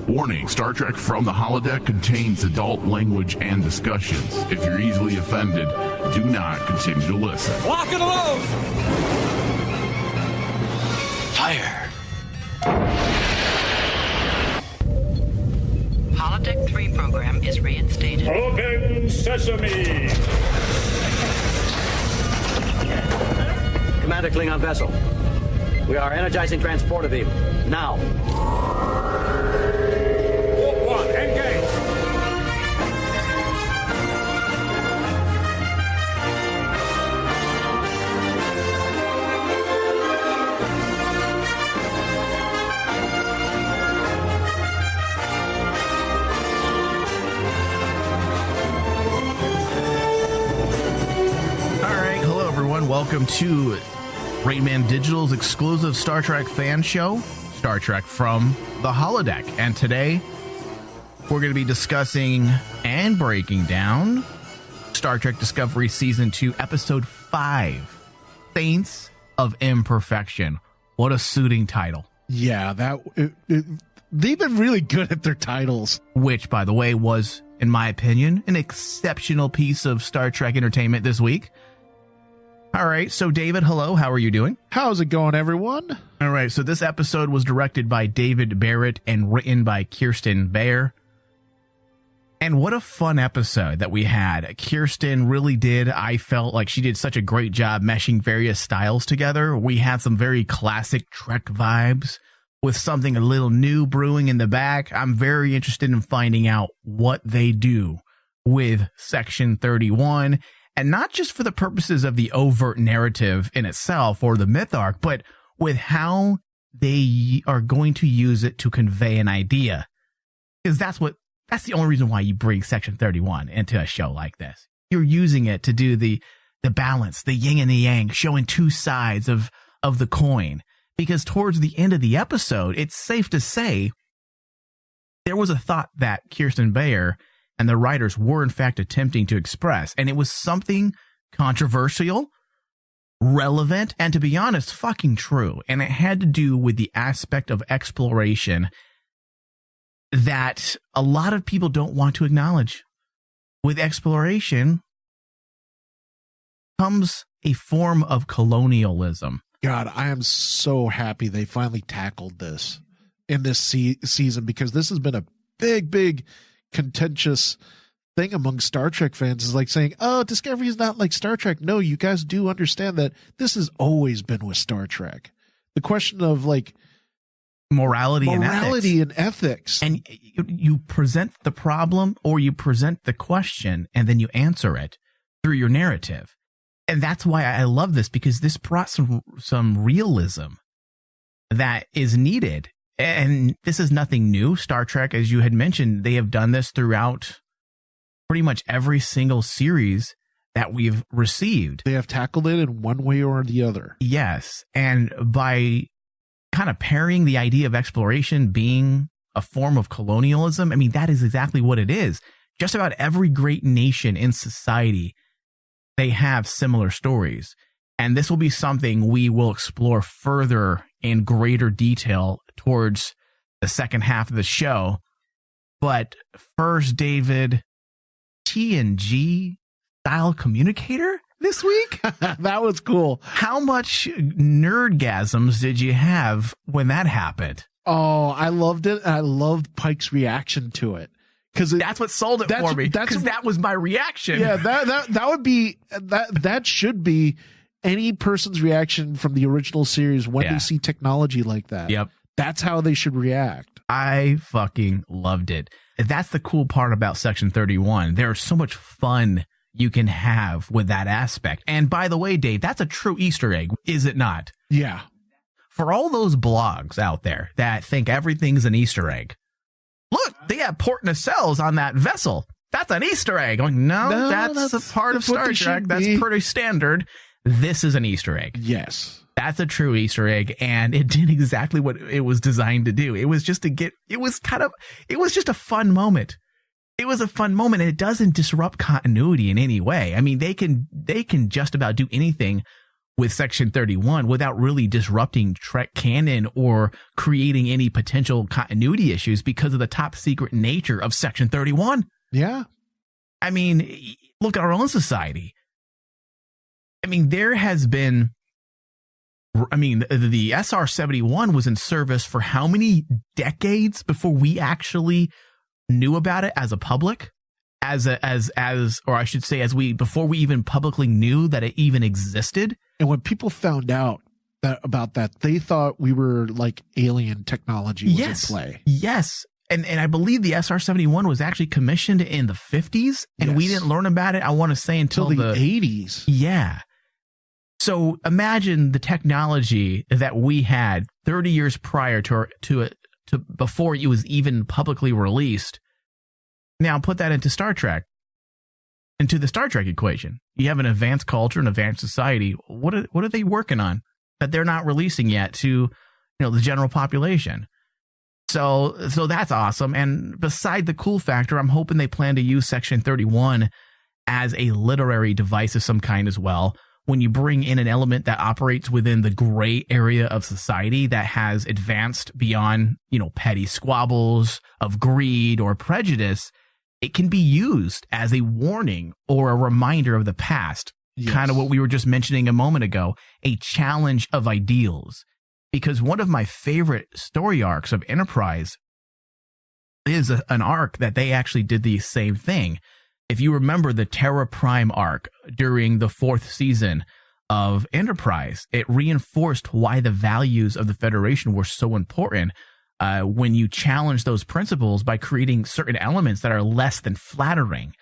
Warning, Star Trek from the Holodeck contains adult language and discussions. If you're easily offended, do not continue to listen. Lock and load! Fire! Holodeck 3 program is reinstated. Open sesame! Commander Klingon vessel. We are energizing transporter beam. Now. Warp 1, engage! Welcome to Rainman Digital's exclusive Star Trek fan show, Star Trek from the Holodeck. And today, we're going to be discussing and breaking down Star Trek Discovery Season 2, Episode 5, Saints of Imperfection. What a suiting title. Yeah, they've been really good at their titles. Which, by the way, was, in my opinion, an exceptional piece of Star Trek entertainment this week. All right, so David, hello, how are you doing? How's it going, everyone? All right, so this episode was directed by David Barrett and written by Kirsten Beyer. And what a fun episode that we had. Kirsten really did, I felt like she did such a great job meshing various styles together. We had some very classic Trek vibes with something a little new brewing in the back. I'm very interested in finding out what they do with Section 31. And not just for the purposes of the overt narrative in itself or the myth arc, but with how they are going to use it to convey an idea. Because that's the only reason why you bring Section 31 into a show like this. You're using it to do the balance, the yin and the yang, showing two sides of the coin. Because towards the end of the episode, it's safe to say there was a thought that Kirsten Beyer and the writers were, in fact, attempting to express. And it was something controversial, relevant, and to be honest, fucking true. And it had to do with the aspect of exploration that a lot of people don't want to acknowledge. With exploration comes a form of colonialism. God, I am so happy they finally tackled this in this season, because this has been a big contentious thing among Star Trek fans, is like saying, oh, Discovery is not like Star Trek. No, you guys do understand that this has always been with Star Trek. The question of like morality and ethics. And you present the problem or you present the question and then you answer it through your narrative. And that's why I love this, because this brought some realism that is needed. And this is nothing new. Star Trek, as you had mentioned, they have done this throughout pretty much every single series that we've received. They have tackled it in one way or the other. Yes. And by kind of pairing the idea of exploration being a form of colonialism, I mean, that is exactly what it is. Just about every great nation in society, they have similar stories. And this will be something we will explore further in greater detail towards the second half of the show. But first, David, TNG style communicator this week? That was cool. How much nerdgasms did you have when that happened? Oh, I loved it. I loved Pike's reaction to it. That's what sold it for me. Because that was my reaction. Yeah, that would be that should be any person's reaction from the original series when they see technology like that. Yep. That's how they should react. I fucking loved it. That's the cool part about Section 31. There's so much fun you can have with that aspect. And by the way, Dave, that's a true Easter egg, is it not? Yeah. For all those blogs out there that think everything's an Easter egg, look, they have port nacelles on that vessel. That's an Easter egg. Like, no, that's a part of Star Trek. That's pretty standard. This is an Easter egg. Yes. That's a true Easter egg, and it did exactly what it was designed to do. It was just just a fun moment. It was a fun moment, and it doesn't disrupt continuity in any way. I mean, they can just about do anything with Section 31 without really disrupting Trek canon or creating any potential continuity issues because of the top secret nature of Section 31. Yeah. I mean, look at our own society. I mean, there has been, the SR-71 was in service for how many decades before we actually knew about it as a public? Before we even publicly knew that it even existed. And when people found out about that, they thought we were like alien technology was in play. Yes. And I believe the SR-71 was actually commissioned in the 50s, and we didn't learn about it, I want to say, until the 80s. Yeah. So imagine the technology that we had 30 years prior to before it was even publicly released. Now put that into Star Trek, into the Star Trek equation. You have an advanced culture, an advanced society. What are they working on that they're not releasing yet to, the general population? So that's awesome. And beside the cool factor, I'm hoping they plan to use Section 31 as a literary device of some kind as well. When you bring in an element that operates within the gray area of society that has advanced beyond, petty squabbles of greed or prejudice, it can be used as a warning or a reminder of the past. Yes. Kind of what we were just mentioning a moment ago, a challenge of ideals. Because one of my favorite story arcs of Enterprise is an arc that they actually did the same thing. If you remember the Terra Prime arc during the 4th season of Enterprise, it reinforced why the values of the Federation were so important. When you challenge those principles by creating certain elements that are less than flattering.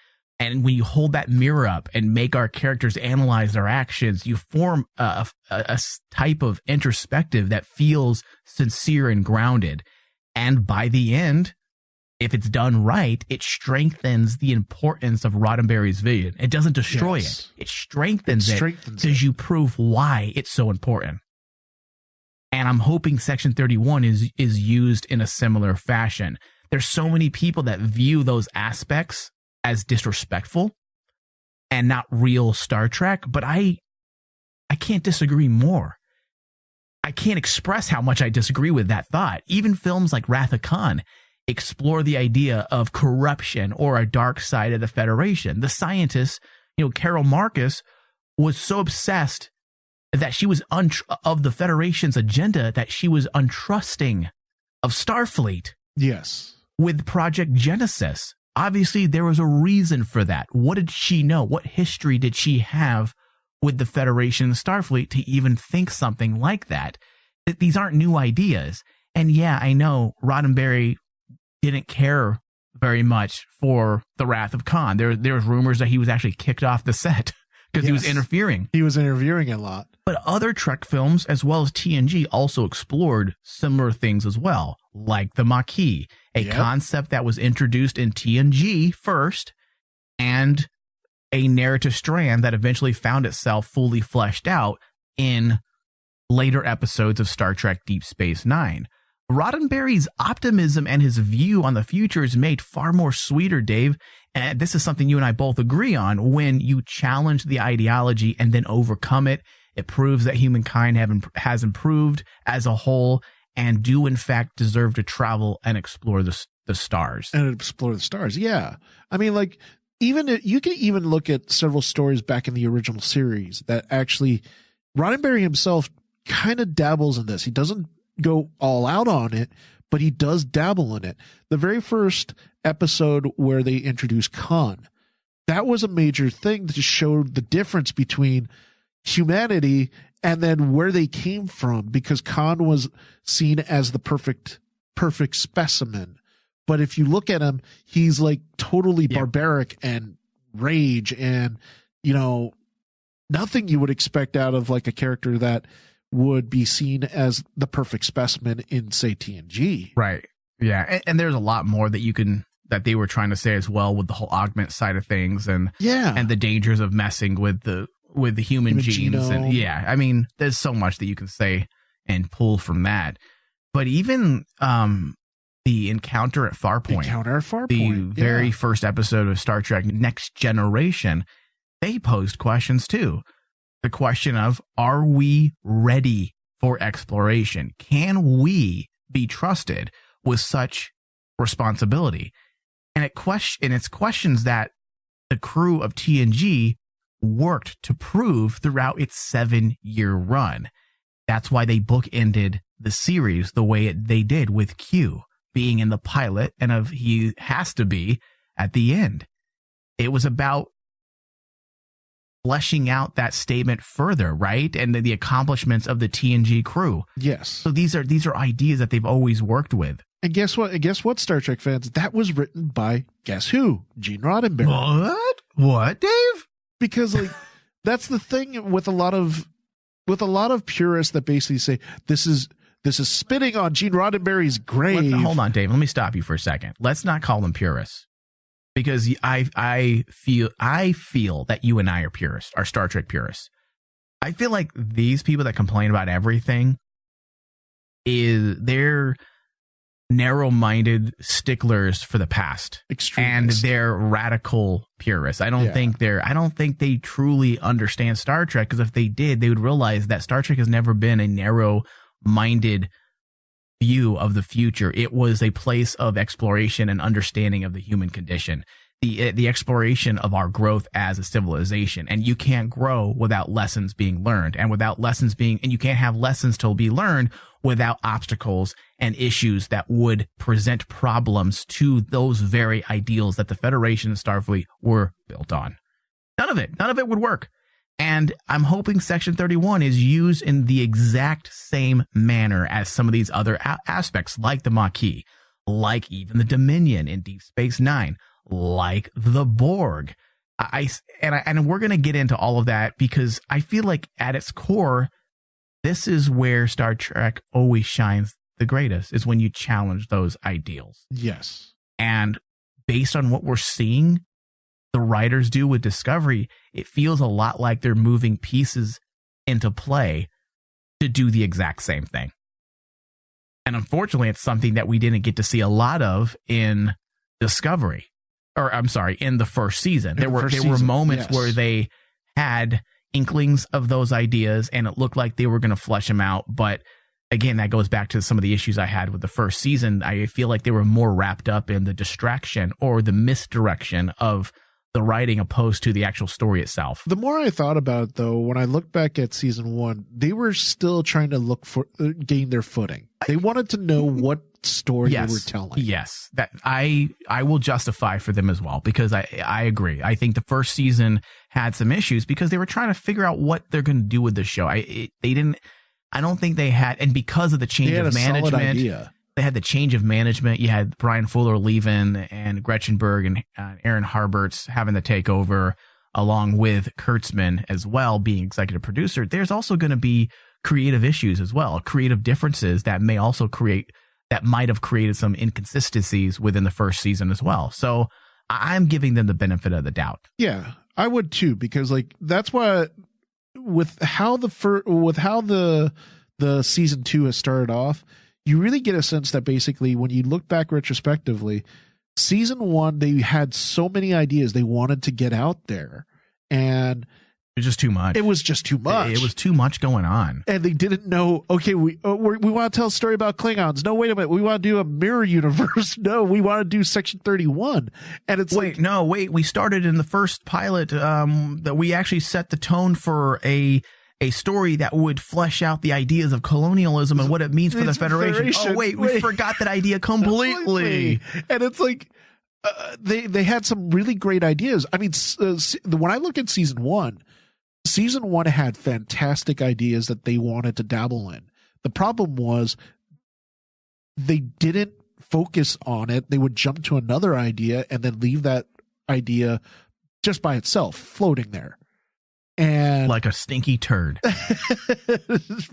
And when you hold that mirror up and make our characters analyze their actions, you form a type of introspective that feels sincere and grounded. And by the end, if it's done right, it strengthens the importance of Roddenberry's vision. It doesn't destroy it. It strengthens it because you prove why it's so important. And I'm hoping Section 31 is used in a similar fashion. There's so many people that view those aspects as disrespectful and not real Star Trek, but I can't disagree more. I can't express how much I disagree with that thought. Even films like Wrath of Khan explore the idea of corruption or a dark side of the Federation. The scientist, Carol Marcus, was so obsessed that she was of the Federation's agenda that she was untrusting of Starfleet. Yes. With Project Genesis. Obviously, there was a reason for that. What did she know? What history did she have with the Federation and Starfleet to even think something like that? These aren't new ideas. And yeah, I know Roddenberry didn't care very much for the Wrath of Khan. There's rumors that he was actually kicked off the set because he was interfering. He was interfering a lot. But other Trek films, as well as TNG, also explored similar things as well, like the Maquis, a concept that was introduced in TNG first, and a narrative strand that eventually found itself fully fleshed out in later episodes of Star Trek Deep Space Nine. Roddenberry's optimism and his view on the future is made far more sweeter, Dave. And this is something you and I both agree on. When you challenge the ideology and then overcome it, it proves that humankind has improved as a whole and do, in fact, deserve to travel and explore the stars. And explore the stars, yeah. I mean, like, you can even look at several stories back in the original series that actually Roddenberry himself kind of dabbles in this. He doesn't go all out on it, but he does dabble in it. The very first episode where they introduced Khan, that was a major thing to show the difference between humanity and then where they came from, because Khan was seen as the perfect specimen. But if you look at him, he's like totally barbaric and rage and, nothing you would expect out of like a character that would be seen as the perfect specimen in, say, TNG. Right. Yeah. And there's a lot more that they were trying to say as well with the whole augment side of things and the dangers of messing with the human genes. Genome. And I mean, there's so much that you can say and pull from that. But even the Encounter at Farpoint, the very first episode of Star Trek Next Generation, they posed questions too. the question of, are we ready for exploration? Can we be trusted with such responsibility? And it's questions that the crew of TNG worked to prove throughout its 7-year run. That's why they bookended the series the way they did, with Q being in the pilot and he has to be at the end. It was about fleshing out that statement further, right? And the accomplishments of the TNG crew. Yes. So these are ideas that they've always worked with. And guess what, Star Trek fans? That was written by, guess who? Gene Roddenberry. What, Dave? Because like that's the thing with a lot of purists that basically say this is spitting on Gene Roddenberry's grave. Hold on, Dave. Let me stop you for a second. Let's not call them purists, because I feel that you and I are purists, are Star Trek purists. I feel like these people that complain about everything they're narrow-minded sticklers for the past. Extremists. And they're radical purists. I don't think they truly understand Star Trek, because if they did, they would realize that Star Trek has never been a narrow-minded view of the future. It was a place of exploration and understanding of the human condition, the exploration of our growth as a civilization. And you can't grow without lessons being learned, and you can't have lessons to be learned without obstacles and issues that would present problems to those very ideals that the Federation and Starfleet were built on. None of it would work. And I'm hoping Section 31 is used in the exact same manner as some of these other aspects, like the Maquis, like even the Dominion in Deep Space Nine, like the Borg. And we're going to get into all of that, because I feel like at its core, this is where Star Trek always shines the greatest, is when you challenge those ideals. Yes. And based on what we're seeing the writers do with Discovery, it feels a lot like they're moving pieces into play to do the exact same thing. And unfortunately, it's something that we didn't get to see a lot of in Discovery. Or I'm sorry, in the first season. There were moments where they had inklings of those ideas, and it looked like they were going to flesh them out. But again, that goes back to some of the issues I had with the first season. I feel like they were more wrapped up in the distraction or the misdirection of the writing opposed to the actual story itself. The more I thought about it, though, when I look back at season 1, they were still trying to gain their footing. They wanted to know what story they were telling. Yes, that I will justify for them as well, because I agree. I think the first season had some issues because they were trying to figure out what they're going to do with the show. I don't think they had, and because of the change of management, they had the change of management. You had Brian Fuller leaving and Gretchen Berg and Aaron Harberts having to take over, along with Kurtzman as well being executive producer. There's also going to be creative issues as well, creative differences that might have created some inconsistencies within the first season as well. So I'm giving them the benefit of the doubt. Yeah, I would too, because like that's why with how the season 2 has started off, you really get a sense that basically when you look back retrospectively, season 1, they had so many ideas they wanted to get out there, and it was just too much. It was just too much. It was too much going on. And they didn't know, okay, we want to tell a story about Klingons. No, wait a minute. We want to do a mirror universe. No, we want to do Section 31. And it's wait. We started in the first pilot that we actually set the tone for a story that would flesh out the ideas of colonialism and what it means for the Federation. Oh, wait, we forgot that idea completely. And it's like, they had some really great ideas. I mean, when I look at season 1 had fantastic ideas that they wanted to dabble in. The problem was they didn't focus on it. They would jump to another idea and then leave that idea just by itself floating there. And like a stinky turd.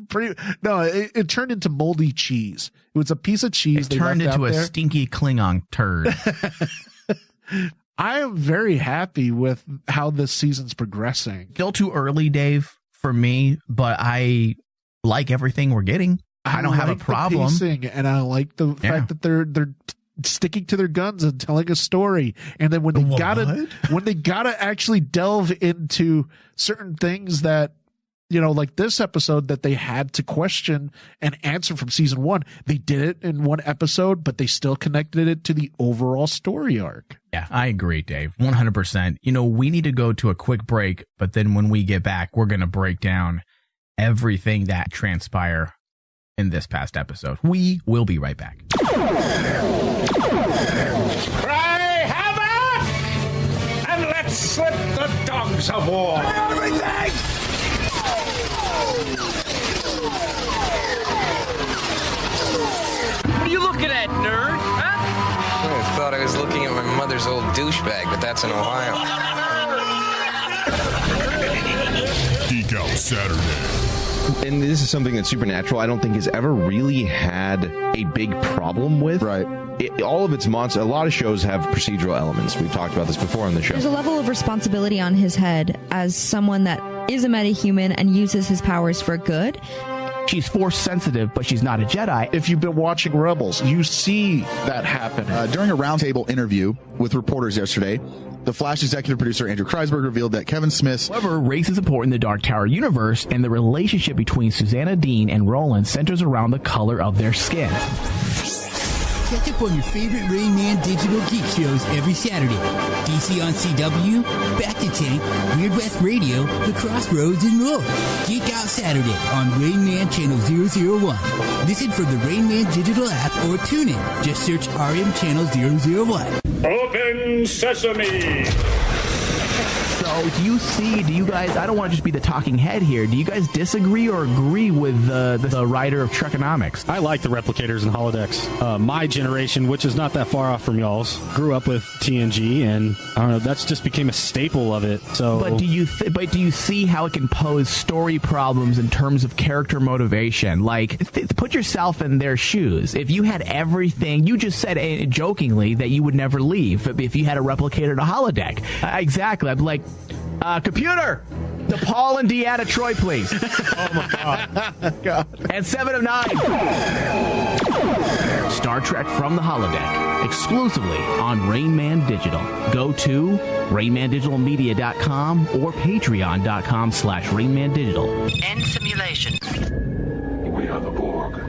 It turned into moldy cheese. It was a piece of cheese. It turned into a stinky Klingon turd. I am very happy with how this season's progressing. Still too early, Dave, for me, but I like everything we're getting. I don't have a problem. And I like the fact that they're sticking to their guns and telling a story. And then when they gotta actually delve into certain things that like this episode that they had to question and answer from season 1. They did it in one episode, but they still connected it to the overall story arc. Yeah, I agree, Dave. 100%. We need to go to a quick break, but then when we get back, we're going to break down everything that transpired in this past episode. We will be right back. Cry havoc! And let's slip the dogs of war! Everything! What are you looking at, nerd? Huh? I thought I was looking at my mother's old douchebag, but that's in Ohio. Geek Out Saturday. And this is something that Supernatural, I don't think, has ever really had a big problem with. Right. All of its monsters, a lot of shows have procedural elements. We've talked about this before on the show. There's a level of responsibility on his head as someone that is a metahuman and uses his powers for good. She's force sensitive, but she's not a Jedi. If you've been watching Rebels, you see that happen. During a roundtable interview with reporters yesterday, the Flash executive producer Andrew Kreisberg revealed that Kevin Smith's... However, race is important in the Dark Tower universe, and the relationship between Susanna Dean and Roland centers around the color of their skin. Catch up on your favorite Rain Man digital geek shows every Saturday. DC on CW, Back to Tank, Weird West Radio, The Crossroads, and more. Geek Out Saturday on Rain Man Channel 001. Listen from the Rain Man digital app or tune in. Just search RM Channel 001. Open sesame! So do you guys, I don't want to just be the talking head here, do you guys disagree or agree with the writer of Trekonomics? I like the replicators and holodecks. My generation, which is not that far off from y'all's, grew up with TNG, and I don't know, that's just became a staple of it. So, but do you see how it can pose story problems in terms of character motivation? Like, put yourself in their shoes. If you had everything, you just said jokingly that you would never leave if you had a replicator and a holodeck. Exactly. I'd be like, computer, DePaul and Deanna Troy, please. Oh my God. And 7 of 9. Star Trek from the Holodeck, exclusively on Rain Man Digital. Go to RainManDigitalMedia.com or Patreon.com/RainManDigital. End simulation. We are the Borg.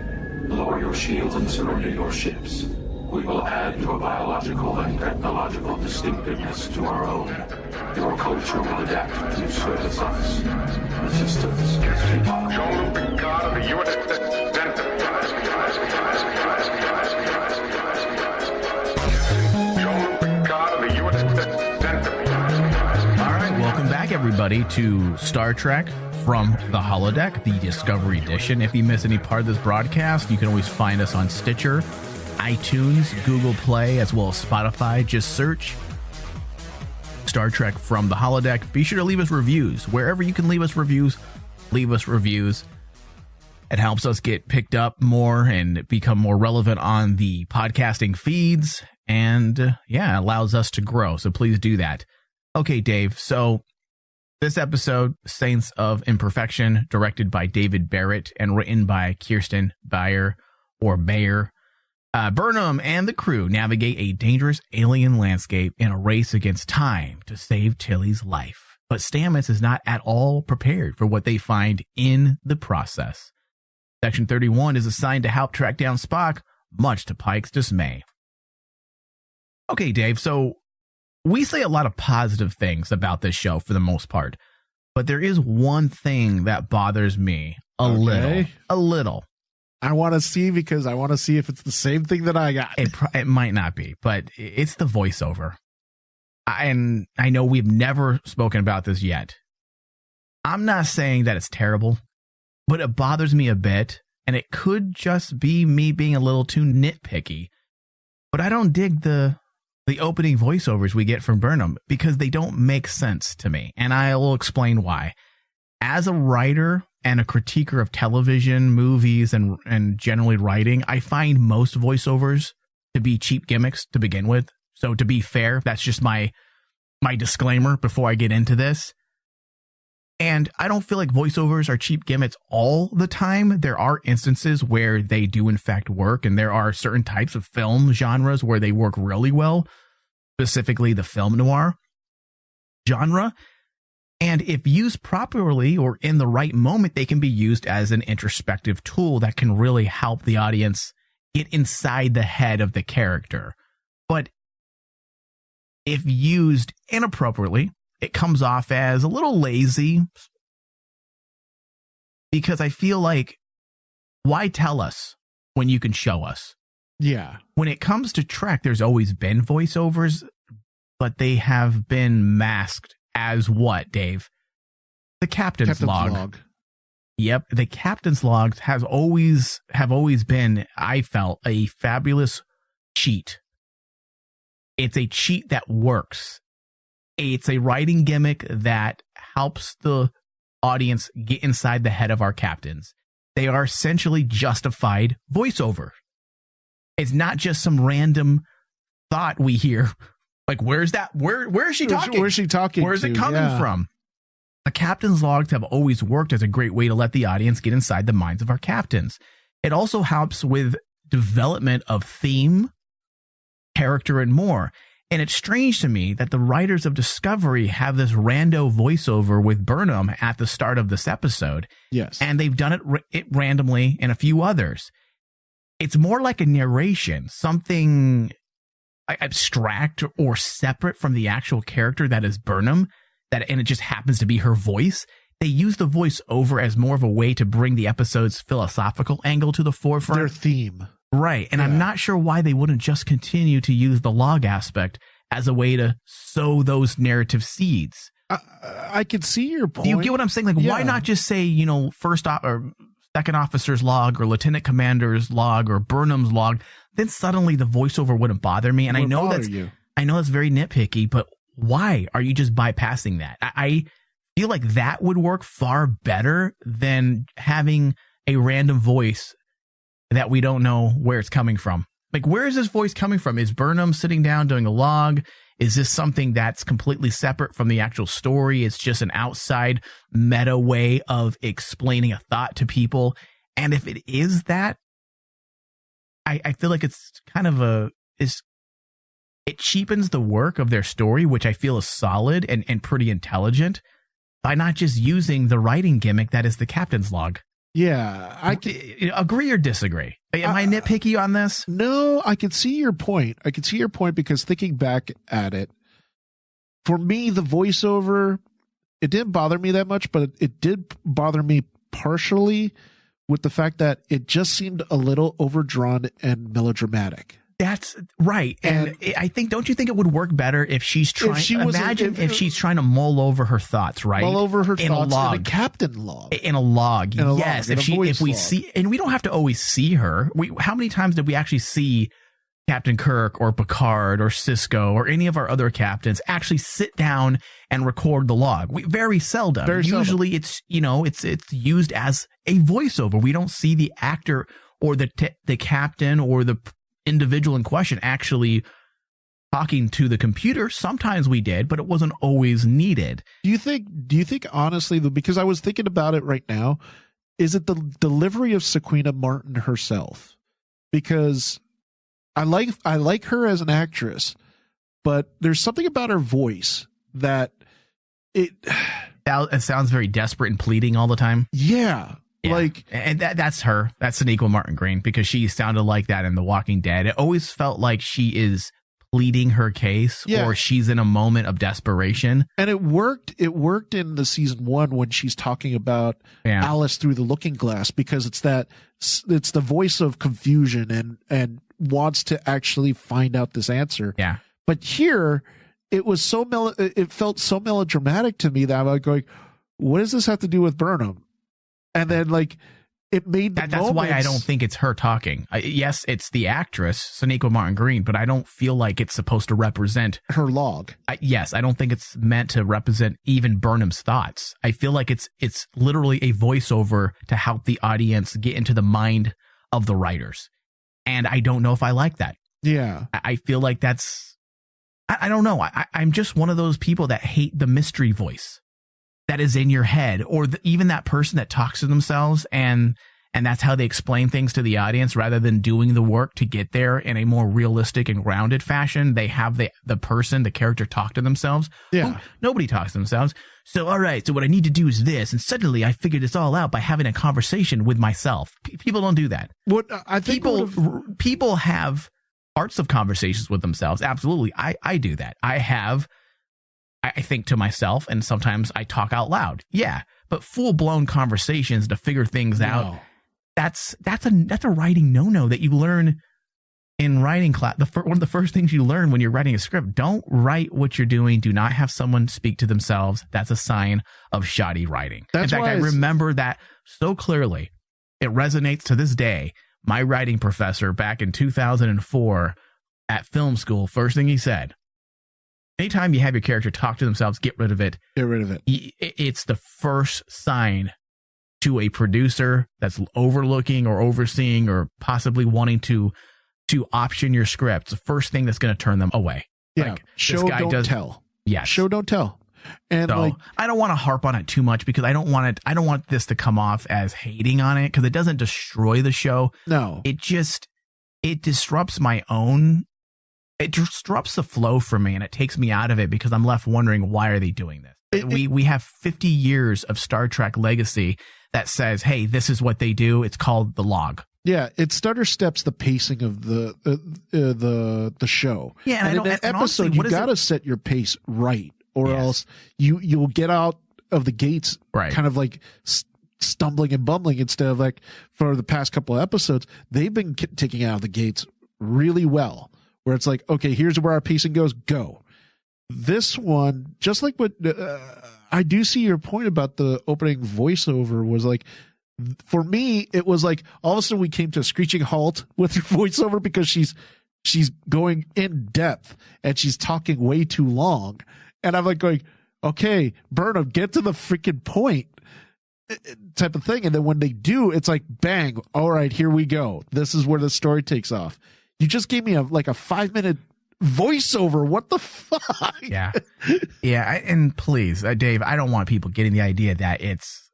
Lower your shields and surrender your ships. We will add your biological and technological distinctiveness to our own. Your culture will adapt to service us. Resistance is futile. Jean-Luc Picard of the USS All right, welcome back, everybody, to Star Trek from the Holodeck, the Discovery Edition. If you miss any part of this broadcast, you can always find us on Stitcher, iTunes, Google Play, as well as Spotify. Just search Star Trek from the Holodeck. Be sure to leave us reviews. Wherever you can leave us reviews, leave us reviews. It helps us get picked up more and become more relevant on the podcasting feeds. And yeah, it allows us to grow. So please do that. Okay, Dave. So this episode, Saints of Imperfection, directed by David Barrett and written by Kirsten Bayer. Burnham and the crew navigate a dangerous alien landscape in a race against time to save Tilly's life. But Stamets is not at all prepared for what they find in the process. Section 31 is assigned to help track down Spock, much to Pike's dismay. Okay, Dave, so we say a lot of positive things about this show for the most part, but there is one thing that bothers me a little. I want to see because I want to see if it's the same thing that I got. It might not be, but it's the voiceover. And I know we've never spoken about this yet. I'm not saying that it's terrible, but it bothers me a bit, and it could just be me being a little too nitpicky. But I don't dig the opening voiceovers we get from Burnham because they don't make sense to me, and I will explain why. As a writer and a critiquer of television, movies, and generally writing, I find most voiceovers to be cheap gimmicks to begin with. So to be fair, that's just my disclaimer before I get into this. And I don't feel like voiceovers are cheap gimmicks all the time. There are instances where they do in fact work, and there are certain types of film genres where they work really well, specifically the film noir genre. And if used properly or in the right moment, they can be used as an introspective tool that can really help the audience get inside the head of the character. But if used inappropriately, it comes off as a little lazy, because I feel like, why tell us when you can show us? Yeah. When it comes to Trek, there's always been voiceovers, but they have been masked as what, Dave? The captain's log. Yep, the captain's logs have always been, I felt, a fabulous cheat. It's a cheat that works. It's a writing gimmick that helps the audience get inside the head of our captains. They are essentially justified voiceover. It's not just some random thought we hear. Like, where's that? Where is she talking? Where's she talking? Where's it coming from? The captain's logs have always worked as a great way to let the audience get inside the minds of our captains. It also helps with development of theme, character, and more. And it's strange to me that the writers of Discovery have this rando voiceover with Burnham at the start of this episode. Yes. And they've done it randomly in a few others. It's more like a narration, something abstract or separate from the actual character that is Burnham, and it just happens to be her voice. They use the voiceover as more of a way to bring the episode's philosophical angle to the forefront. Their theme. Right. And I'm not sure why they wouldn't just continue to use the log aspect as a way to sow those narrative seeds. I can see your point. Do you get what I'm saying? Like, why not just say, first or second officer's log or lieutenant commander's log or Burnham's log? Then suddenly the voiceover wouldn't bother me. And I know that's very nitpicky, but why are you just bypassing that? I feel like that would work far better than having a random voice that we don't know where it's coming from. Like, where is this voice coming from? Is Burnham sitting down doing a log? Is this something that's completely separate from the actual story? It's just an outside meta way of explaining a thought to people. And if it is that, I feel like it's kind of it cheapens the work of their story, which I feel is solid and pretty intelligent, by not just using the writing gimmick that is the captain's log. Yeah, I can agree or disagree. Am I nitpicky on this? No, I can see your point. Because thinking back at it, for me, the voiceover, it didn't bother me that much, but it did bother me partially with the fact that it just seemed a little overdrawn and melodramatic. That's right. And I think, don't you think it would work better if she's trying, if she's trying to mull over her thoughts, right? Mull over her in thoughts a log. in a captain log. In a log. In a yes. log, If we see, and we don't have to always see her. How many times did we actually see Captain Kirk or Picard or Sisko or any of our other captains actually sit down and record the log? Very seldom. Usually it's used as a voiceover. We don't see the actor or the captain or the individual in question actually talking to the computer. Sometimes we did, but it wasn't always needed. Do you think honestly, because I was thinking about it right now, is it the delivery of Sequina Martin herself? Because I like her as an actress, but there's something about her voice that it sounds very desperate and pleading all the time. Yeah. And that's her. That's Sonequa Martin Green, because she sounded like that in The Walking Dead. It always felt like she is pleading her case, or she's in a moment of desperation. And it worked in the season 1 when she's talking about Alice through the looking glass, because it's the voice of confusion and wants to actually find out this answer. Yeah. But here it was it felt so melodramatic to me that I was going, what does this have to do with Burnham? And then, it made that's why I don't think it's her talking. Yes, it's the actress, Sonequa Martin Green, but I don't feel like it's supposed to represent her log. Yes, I don't think it's meant to represent even Burnham's thoughts. I feel like it's literally a voiceover to help the audience get into the mind of the writers. And I don't know if I like that. Yeah. I feel like that's... I don't know. I'm just one of those people that hate the mystery voice that is in your head, or even that person that talks to themselves and that's how they explain things to the audience rather than doing the work to get there in a more realistic and grounded fashion. They have the character talk to themselves. Yeah. Nobody talks to themselves. So, all right, so what I need to do is this. And suddenly I figured this all out by having a conversation with myself. People don't do that. What I think people have parts of conversations with themselves. Absolutely. I do that. I think to myself, and sometimes I talk out loud. Yeah. But full blown conversations to figure things out. That's a writing no-no that you learn in writing class. One of the first things you learn when you're writing a script: don't write what you're doing. Do not have someone speak to themselves. That's a sign of shoddy writing. In fact, I remember that so clearly. It resonates to this day. My writing professor back in 2004 at film school, first thing he said: anytime you have your character talk to themselves, get rid of it. Get rid of it. It's the first sign to a producer that's overlooking or overseeing or possibly wanting to option your script. It's the first thing that's going to turn them away. Yeah. Like, show, don't tell. Yes. Show, don't tell. And so, I don't want to harp on it too much because I don't want this to come off as hating on it, because it doesn't destroy the show. No. It disrupts it disrupts the flow for me, and it takes me out of it because I'm left wondering, why are they doing this? We have 50 years of Star Trek legacy that says, hey, this is what they do. It's called the log. Yeah, it stutter steps the pacing of the show. Yeah, and in an episode, you got to set your pace right, or else you'll get out of the gates kind of like stumbling and bumbling, instead of, like, for the past couple of episodes, they've been taking out of the gates really well, where it's like, okay, here's where our pacing goes, go. This one, just like what I do see your point about the opening voiceover, was like, for me, it was like all of a sudden we came to a screeching halt with her voiceover, because she's going in depth and she's talking way too long. And I'm like going, okay, Burnham, get to the freaking point, type of thing. And then when they do, it's like, bang, all right, here we go. This is where the story takes off. You just gave me a 5-minute voiceover. What the fuck? Yeah. And please, Dave, I don't want people getting the idea that it's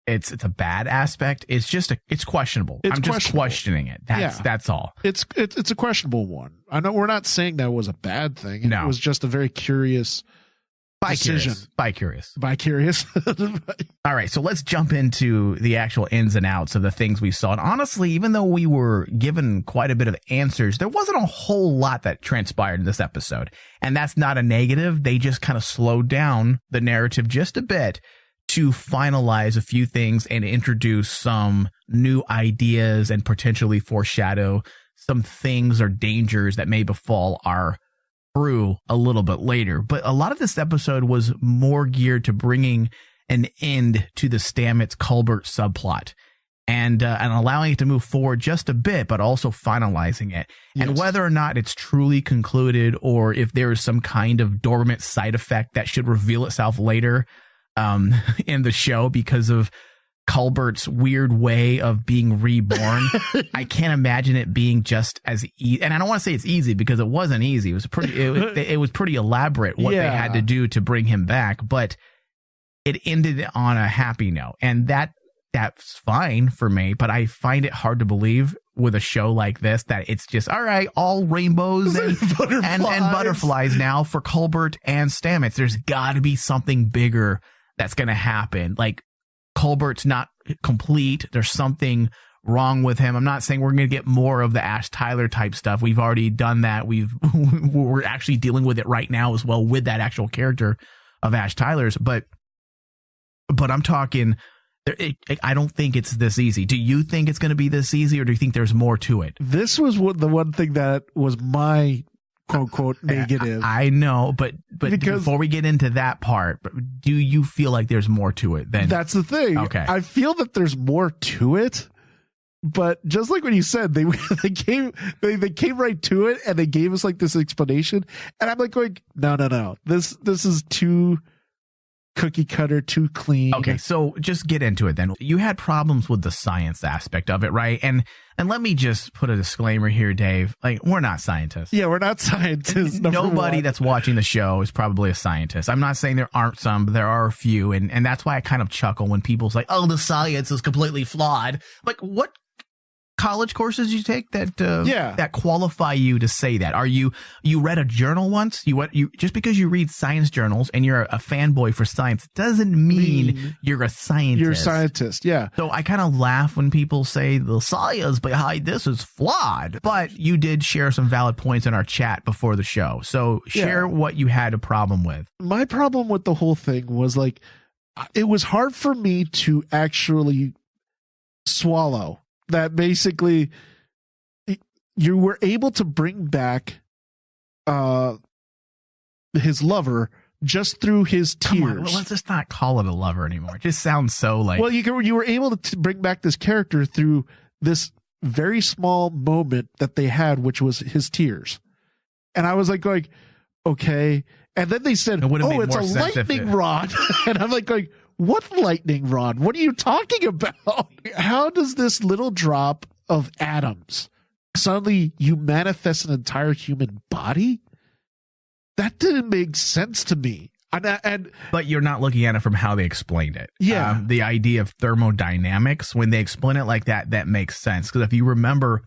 a bad aspect. It's just it's questionable. I'm just questioning it. That's all. It's a questionable one. I know we're not saying that was a bad thing. No. It was just a very curious decision. Bi-curious. All right, so let's jump into the actual ins and outs of the things we saw. And honestly, even though we were given quite a bit of answers, there wasn't a whole lot that transpired in this episode. And that's not a negative. They just kind of slowed down the narrative just a bit to finalize a few things and introduce some new ideas and potentially foreshadow some things or dangers that may befall our crew a little bit later. But a lot of this episode was more geared to bringing an end to the Stamets-Culbert subplot and allowing it to move forward just a bit, but also finalizing it. Yes. And whether or not it's truly concluded, or if there is some kind of dormant side effect that should reveal itself later in the show because of Culbert's weird way of being reborn. I can't imagine it being just as easy. And I don't want to say it's easy, because it wasn't easy. It was it was pretty elaborate what they had to do to bring him back, but it ended on a happy note. And that's fine for me, but I find it hard to believe with a show like this that it's just, all right, all rainbows and butterflies now for Culbert and Stamets. There's got to be something bigger that's going to happen. Like, Culbert's not complete. There's something wrong with him. I'm not saying we're going to get more of the Ash Tyler type stuff. We've already done that. We're actually dealing with it right now as well, with that actual character of Ash Tyler's. But I'm talking, I don't think it's this easy. Do you think it's going to be this easy, or do you think there's more to it? This was the one thing that was my quote negative. I know, but before we get into that part, do you feel like there's more to it than that's the thing? Okay. I feel that there's more to it, but just like when you said, they came right to it, and they gave us like this explanation, and I'm like going, no. This is too cookie cutter, too clean. Okay, so just get into it then. You had problems with the science aspect of it, right? And let me just put a disclaimer here, Dave. Like, we're not scientists. Yeah, we're not scientists. Nobody that's watching the show is probably a scientist. I'm not saying there aren't some, but there are a few. And that's why I kind of chuckle when people say, oh, the science is completely flawed. Like, what college courses you take that Yeah. that qualify you to say that? Are you read a journal once? You just because you read science journals and you're a fanboy for science doesn't mean you're a scientist. You're a scientist, yeah. So I kind of laugh when people say the science behind this is flawed, but you did share some valid points in our chat before the show. So share what you had a problem with. My problem with the whole thing was like, it was hard for me to actually swallow that basically you were able to bring back his lover just through his tears. Come on, well, let's just not call it a lover anymore. It just sounds so like... Well, you were able to bring back this character through this very small moment that they had, which was his tears. And I was like going, okay. And then they said, oh, it's a lightning rod. And I'm like going, what lightning rod? What are you talking about? How does this little drop of atoms suddenly you manifest an entire human body? That didn't make sense to me. But you're not looking at it from how they explained it. Yeah. The idea of thermodynamics, when they explain it like that, that makes sense. Because if you remember...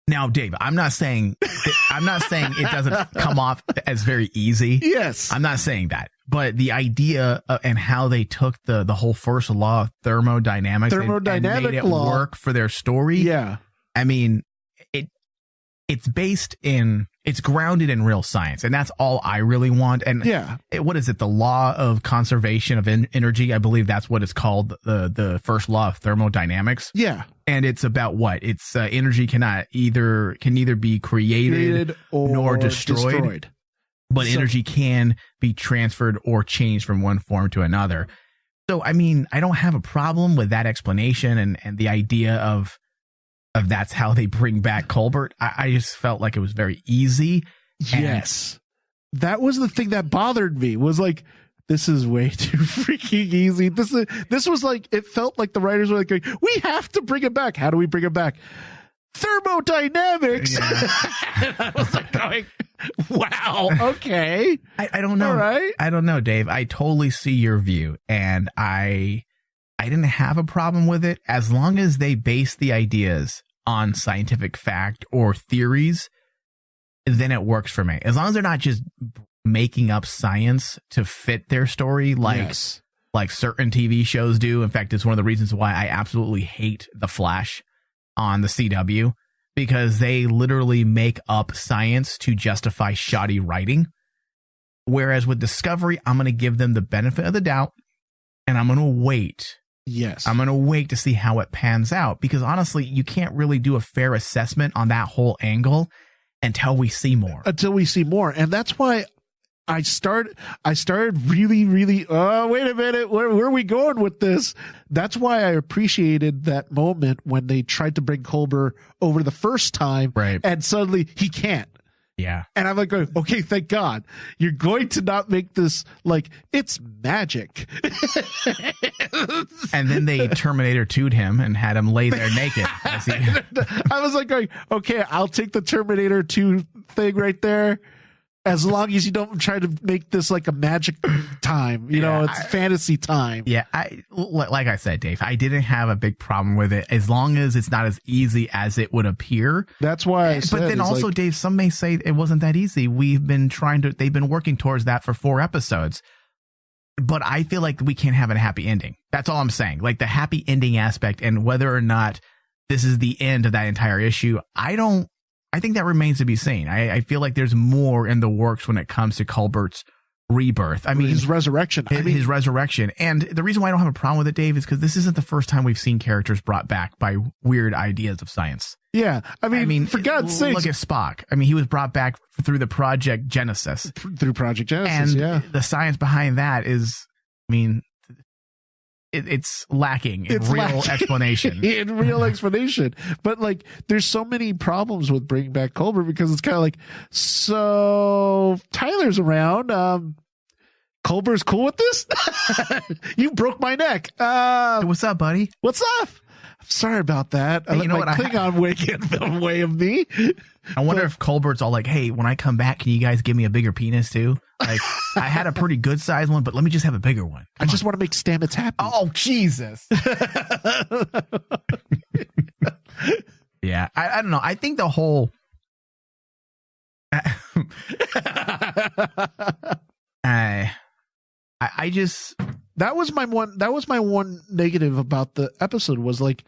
Now, Dave, I'm not saying it doesn't come off as very easy. Yes. I'm not saying that. But the idea and how they took the whole first law of thermodynamics and made it work for their story. Yeah. I mean, it's grounded in real science, and that's all I really want. And what is it? The law of conservation of energy. I believe that's what it's called. The first law of thermodynamics. Yeah. And it's about what? It's energy can neither be created nor destroyed. But energy can be transferred or changed from one form to another. So, I mean, I don't have a problem with that explanation and the idea of that's how they bring back Colbert. I just felt like it was very easy. Yes. That was the thing that bothered me, was like, this is way too freaking easy. This was like, it felt like the writers were like, we have to bring it back. How do we bring it back? Thermodynamics. Yeah. And I was like going, wow, okay. I don't know. All right. I don't know, Dave. I totally see your view, and I didn't have a problem with it as long as they base the ideas on scientific fact or theories. Then it works for me. As long as they're not just making up science to fit their story like certain TV shows do. In fact, it's one of the reasons why I absolutely hate The Flash on the CW, because they literally make up science to justify shoddy writing. Whereas with Discovery, I'm going to give them the benefit of the doubt, and I'm going to wait. Yes. I'm going to wait to see how it pans out, because honestly, you can't really do a fair assessment on that whole angle until we see more. And that's why I started really, oh, wait a minute, where are we going with this? That's why I appreciated that moment when they tried to bring Colbert over the first time, right? And suddenly he can't. Yeah. And I'm like, okay, thank God. You're going to not make this like it's magic. And then they Terminator 2'd him and had him lay there naked. I was like, okay, I'll take the Terminator 2 thing right there, as long as you don't try to make this like a magic time. You know, it's fantasy time. Yeah, like I said, Dave, I didn't have a big problem with it as long as it's not as easy as it would appear. That's why I said, but then also, Dave, some may say it wasn't that easy. They've been working towards that for 4 episodes. But I feel like we can't have a happy ending. That's all I'm saying. Like the happy ending aspect, and whether or not this is the end of that entire issue, I think that remains to be seen. I feel like there's more in the works when it comes to Colbert's rebirth. I mean, his resurrection. His resurrection. And the reason why I don't have a problem with it, Dave, is because this isn't the first time we've seen characters brought back by weird ideas of science. Yeah. I mean for God's sake. Look at Spock. I mean, he was brought back through the Project Genesis. Through Project Genesis, and the science behind that is, I mean, it's lacking in real explanation. In real explanation. But like, there's so many problems with bringing back Colbert, because it's kind of like, so Tyler's around. Colbert's cool with this? You broke my neck. What's up, buddy? What's up? I'm sorry about that. Hey, you know what? Klingon way get in the way of me. I wonder if Colbert's all like, hey, when I come back, can you guys give me a bigger penis too? Like, I had a pretty good sized one, but let me just have a bigger one. I just want to make Stamets happy. Oh, Jesus. Yeah, I don't know. I think the whole I just that was my one negative about the episode was like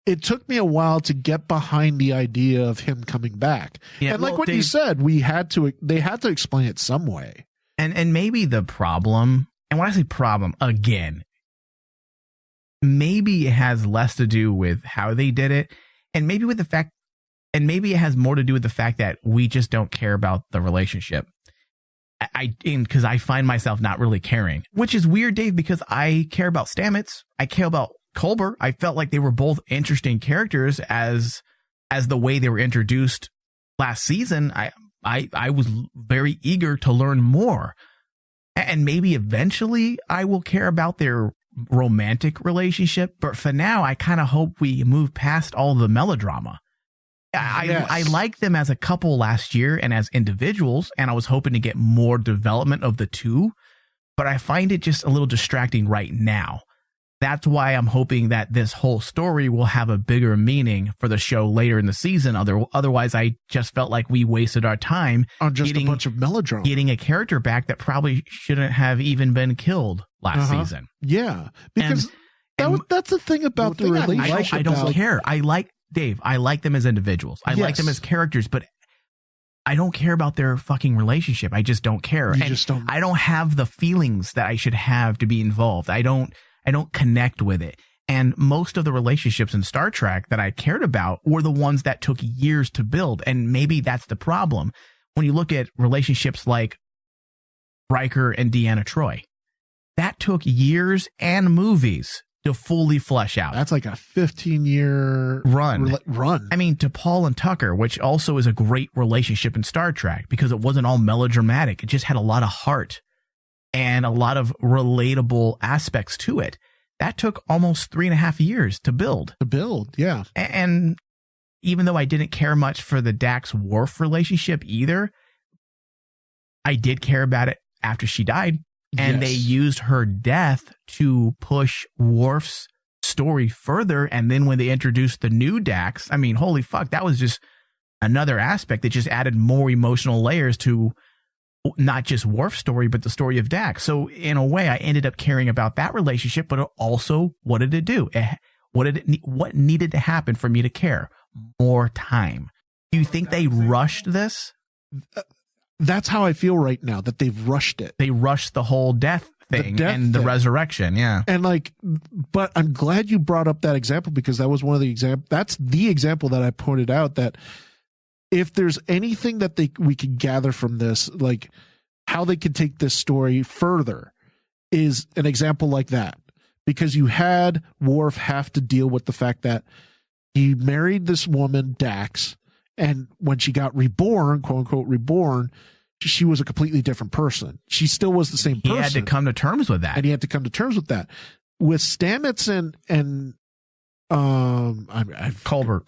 it took me a while to get behind the idea of him coming back. Yeah, and like well, what you said, they had to explain it some way. And maybe the problem, and when I say problem, again, maybe it has less to do with how they did it, and maybe with the fact, and maybe it has more to do with the fact that we just don't care about the relationship. Because I find myself not really caring, which is weird, Dave, because I care about Stamets. I care about Colbert. I felt like they were both interesting characters as the way they were introduced last season. I was very eager to learn more, and maybe eventually I will care about their romantic relationship. But for now, I kind of hope we move past all the melodrama. I liked them as a couple last year and as individuals, and I was hoping to get more development of the two, but I find it just a little distracting right now. That's why I'm hoping that this whole story will have a bigger meaning for the show later in the season. Otherwise, I just felt like we wasted our time on just a bunch of melodrama. Getting a character back that probably shouldn't have even been killed last season. Yeah, because that's the thing about the relationship. I don't care. I like Dave. I like them as individuals. I like them as characters, but I don't care about their fucking relationship. I just don't care. I don't have the feelings that I should have to be involved. I don't connect with it. And most of the relationships in Star Trek that I cared about were the ones that took years to build. And maybe that's the problem. When you look at relationships like Riker and Deanna Troi, that took years and movies to fully flesh out. That's like a 15-year run. I mean, to Paul and Tucker, which also is a great relationship in Star Trek because it wasn't all melodramatic. It just had a lot of heart and a lot of relatable aspects to it. That took almost 3.5 years to build. Yeah. And even though I didn't care much for the Dax-Worf relationship either, I did care about it after she died. And they used her death to push Worf's story further. And then when they introduced the new Dax, I mean, holy fuck, that was just another aspect that just added more emotional layers to not just Worf's story, but the story of Dax. So in a way, I ended up caring about that relationship, but also what did it do? What needed to happen for me to care? More time. Do you think they rushed this? That's how I feel right now, that they've rushed it. They rushed the whole death thing the resurrection. Yeah. And but I'm glad you brought up that example because that was one of the that's the example that I pointed out that if there's anything that we could gather from this, like how they could take this story further is an example like that. Because you had Worf have to deal with the fact that he married this woman, Dax, and when she got reborn, quote unquote reborn, she was a completely different person. She still was the same person. He had to come to terms with that. And he had to come to terms with that. With Stamets and Colbert.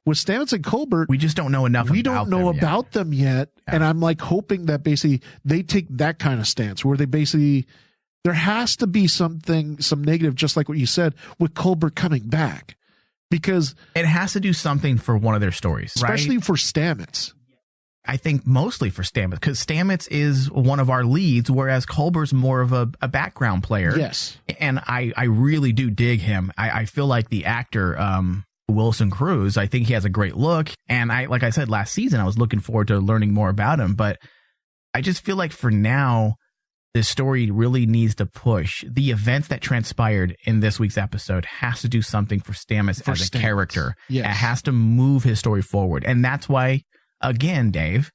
With Stamets and Colbert, we just don't know enough. We don't know about them yet. Yeah. And I'm like hoping that basically they take that kind of stance where they basically there has to be some negative, just like what you said, with Colbert coming back. Because it has to do something for one of their stories, especially for Stamets. I think mostly for Stamets, because Stamets is one of our leads, whereas Colbert's more of a background player. Yes. And I really do dig him. I feel like the actor, Wilson Cruz, I think he has a great look. And like I said, last season, I was looking forward to learning more about him. But I just feel like for now, this story really needs to push. The events that transpired in this week's episode has to do something for Stamets as a character. Yes. It has to move his story forward. And that's why, again, Dave,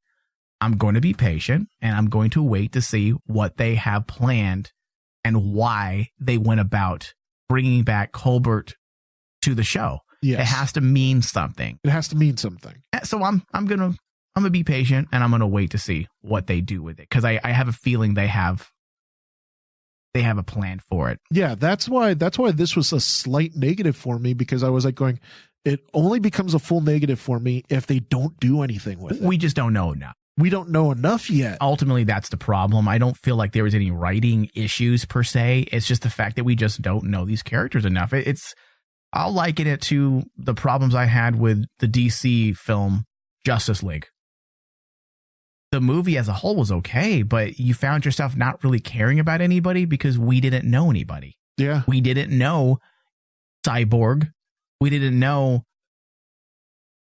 I'm going to be patient and I'm going to wait to see what they have planned and why they went about bringing back Colbert to the show. Yes. It has to mean something. It has to mean something. So I'm going to be patient and I'm going to wait to see what they do with it. Cause I have a feeling they have a plan for it. Yeah. That's why this was a slight negative for me, because I was like going, it only becomes a full negative for me if they don't do anything with it. We just don't know enough. We don't know enough yet. Ultimately, that's the problem. I don't feel like there was any writing issues per se. It's just the fact that we just don't know these characters enough. It's I'll liken it to the problems I had with the DC film Justice League. The movie as a whole was okay, but you found yourself not really caring about anybody because we didn't know anybody. Yeah. We didn't know Cyborg. We didn't know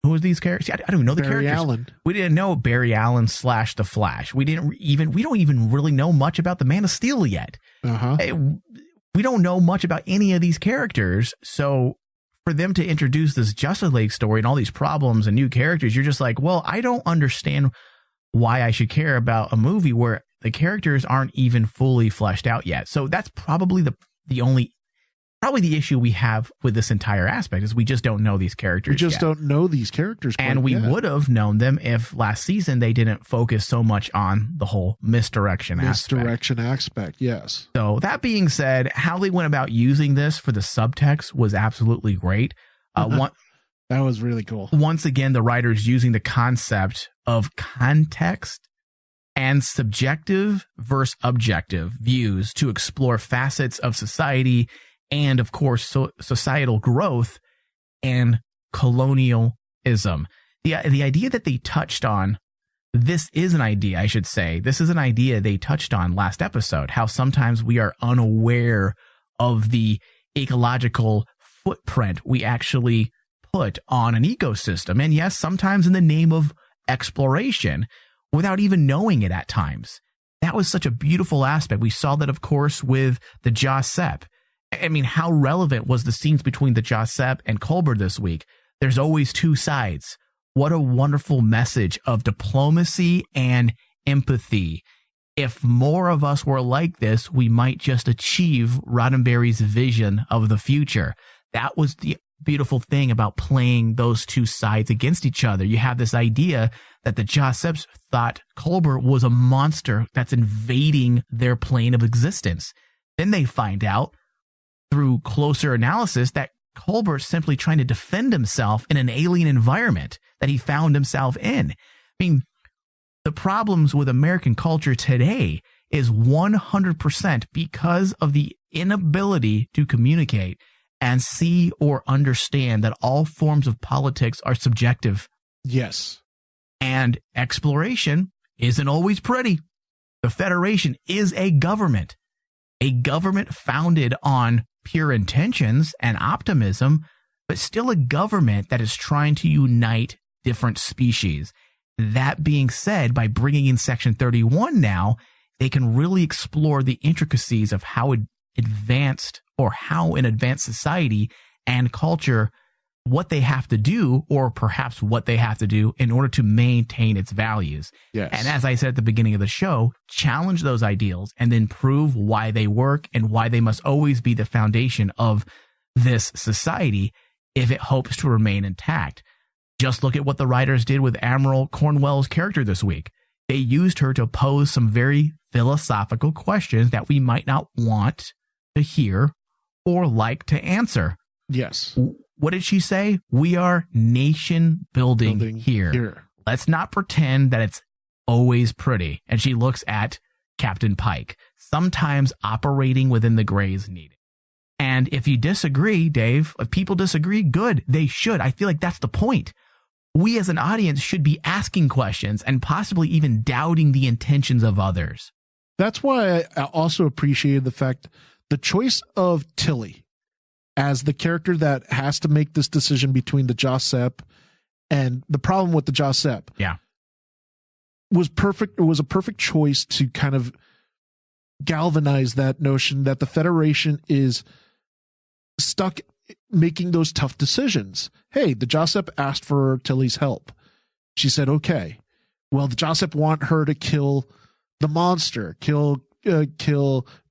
who was these characters. I don't even know the Barry characters. Allen. We didn't know Barry Allen / the Flash. We don't even really know much about the Man of Steel yet. We don't know much about any of these characters. So for them to introduce this Justice League story and all these problems and new characters, you're just like, well, I don't understand why I should care about a movie where the characters aren't even fully fleshed out yet. So that's probably the issue we have with this entire aspect is we just don't know these characters. We just don't know these characters. And we would have known them if last season they didn't focus so much on the whole misdirection aspect. Yes. So that being said, how they went about using this for the subtext was absolutely great. That was really cool. Once again, the writers using the concept of context and subjective versus objective views to explore facets of society and, of course, societal growth and colonialism. The idea that they touched on, this is an idea they touched on last episode, how sometimes we are unaware of the ecological footprint we actually put on an ecosystem. And yes, sometimes in the name of exploration without even knowing it at times. That was such a beautiful aspect. We saw that, of course, with the Jossep. I mean, how relevant was the scenes between the Jossep and Colbert this week? There's always two sides. What a wonderful message of diplomacy and empathy. If more of us were like this, we might just achieve Roddenberry's vision of the future. That was the beautiful thing about playing those two sides against each other. You have this idea that the Josseps thought Colbert was a monster that's invading their plane of existence. Then they find out through closer analysis that Colbert's simply trying to defend himself in an alien environment that he found himself in. I mean, the problems with American culture today is 100% because of the inability to communicate and see or understand that all forms of politics are subjective. Yes. And exploration isn't always pretty. The Federation is a government founded on pure intentions and optimism, but still a government that is trying to unite different species. That being said, by bringing in Section 31 now, they can really explore the intricacies of how an advanced society and culture, what they have to do, or perhaps what they have to do in order to maintain its values. Yes. And as I said at the beginning of the show, challenge those ideals and then prove why they work and why they must always be the foundation of this society if it hopes to remain intact. Just look at what the writers did with Admiral Cornwell's character this week. They used her to pose some very philosophical questions that we might not want to hear or like to answer. Yes. What did she say? We are nation building here. Let's not pretend that it's always pretty. And she looks at Captain Pike, sometimes operating within the grays needed. And if you disagree, Dave, if people disagree, good. They should. I feel like that's the point. We as an audience should be asking questions and possibly even doubting the intentions of others. That's why I also appreciated the fact the choice of Tilly as the character that has to make this decision between the Jossep and the problem with the Jossep. Yeah. Was perfect. It was a perfect choice to kind of galvanize that notion that the Federation is stuck making those tough decisions. Hey, the Jossep asked for Tilly's help. She said, okay. Well, the Jossep want her to kill the monster, kill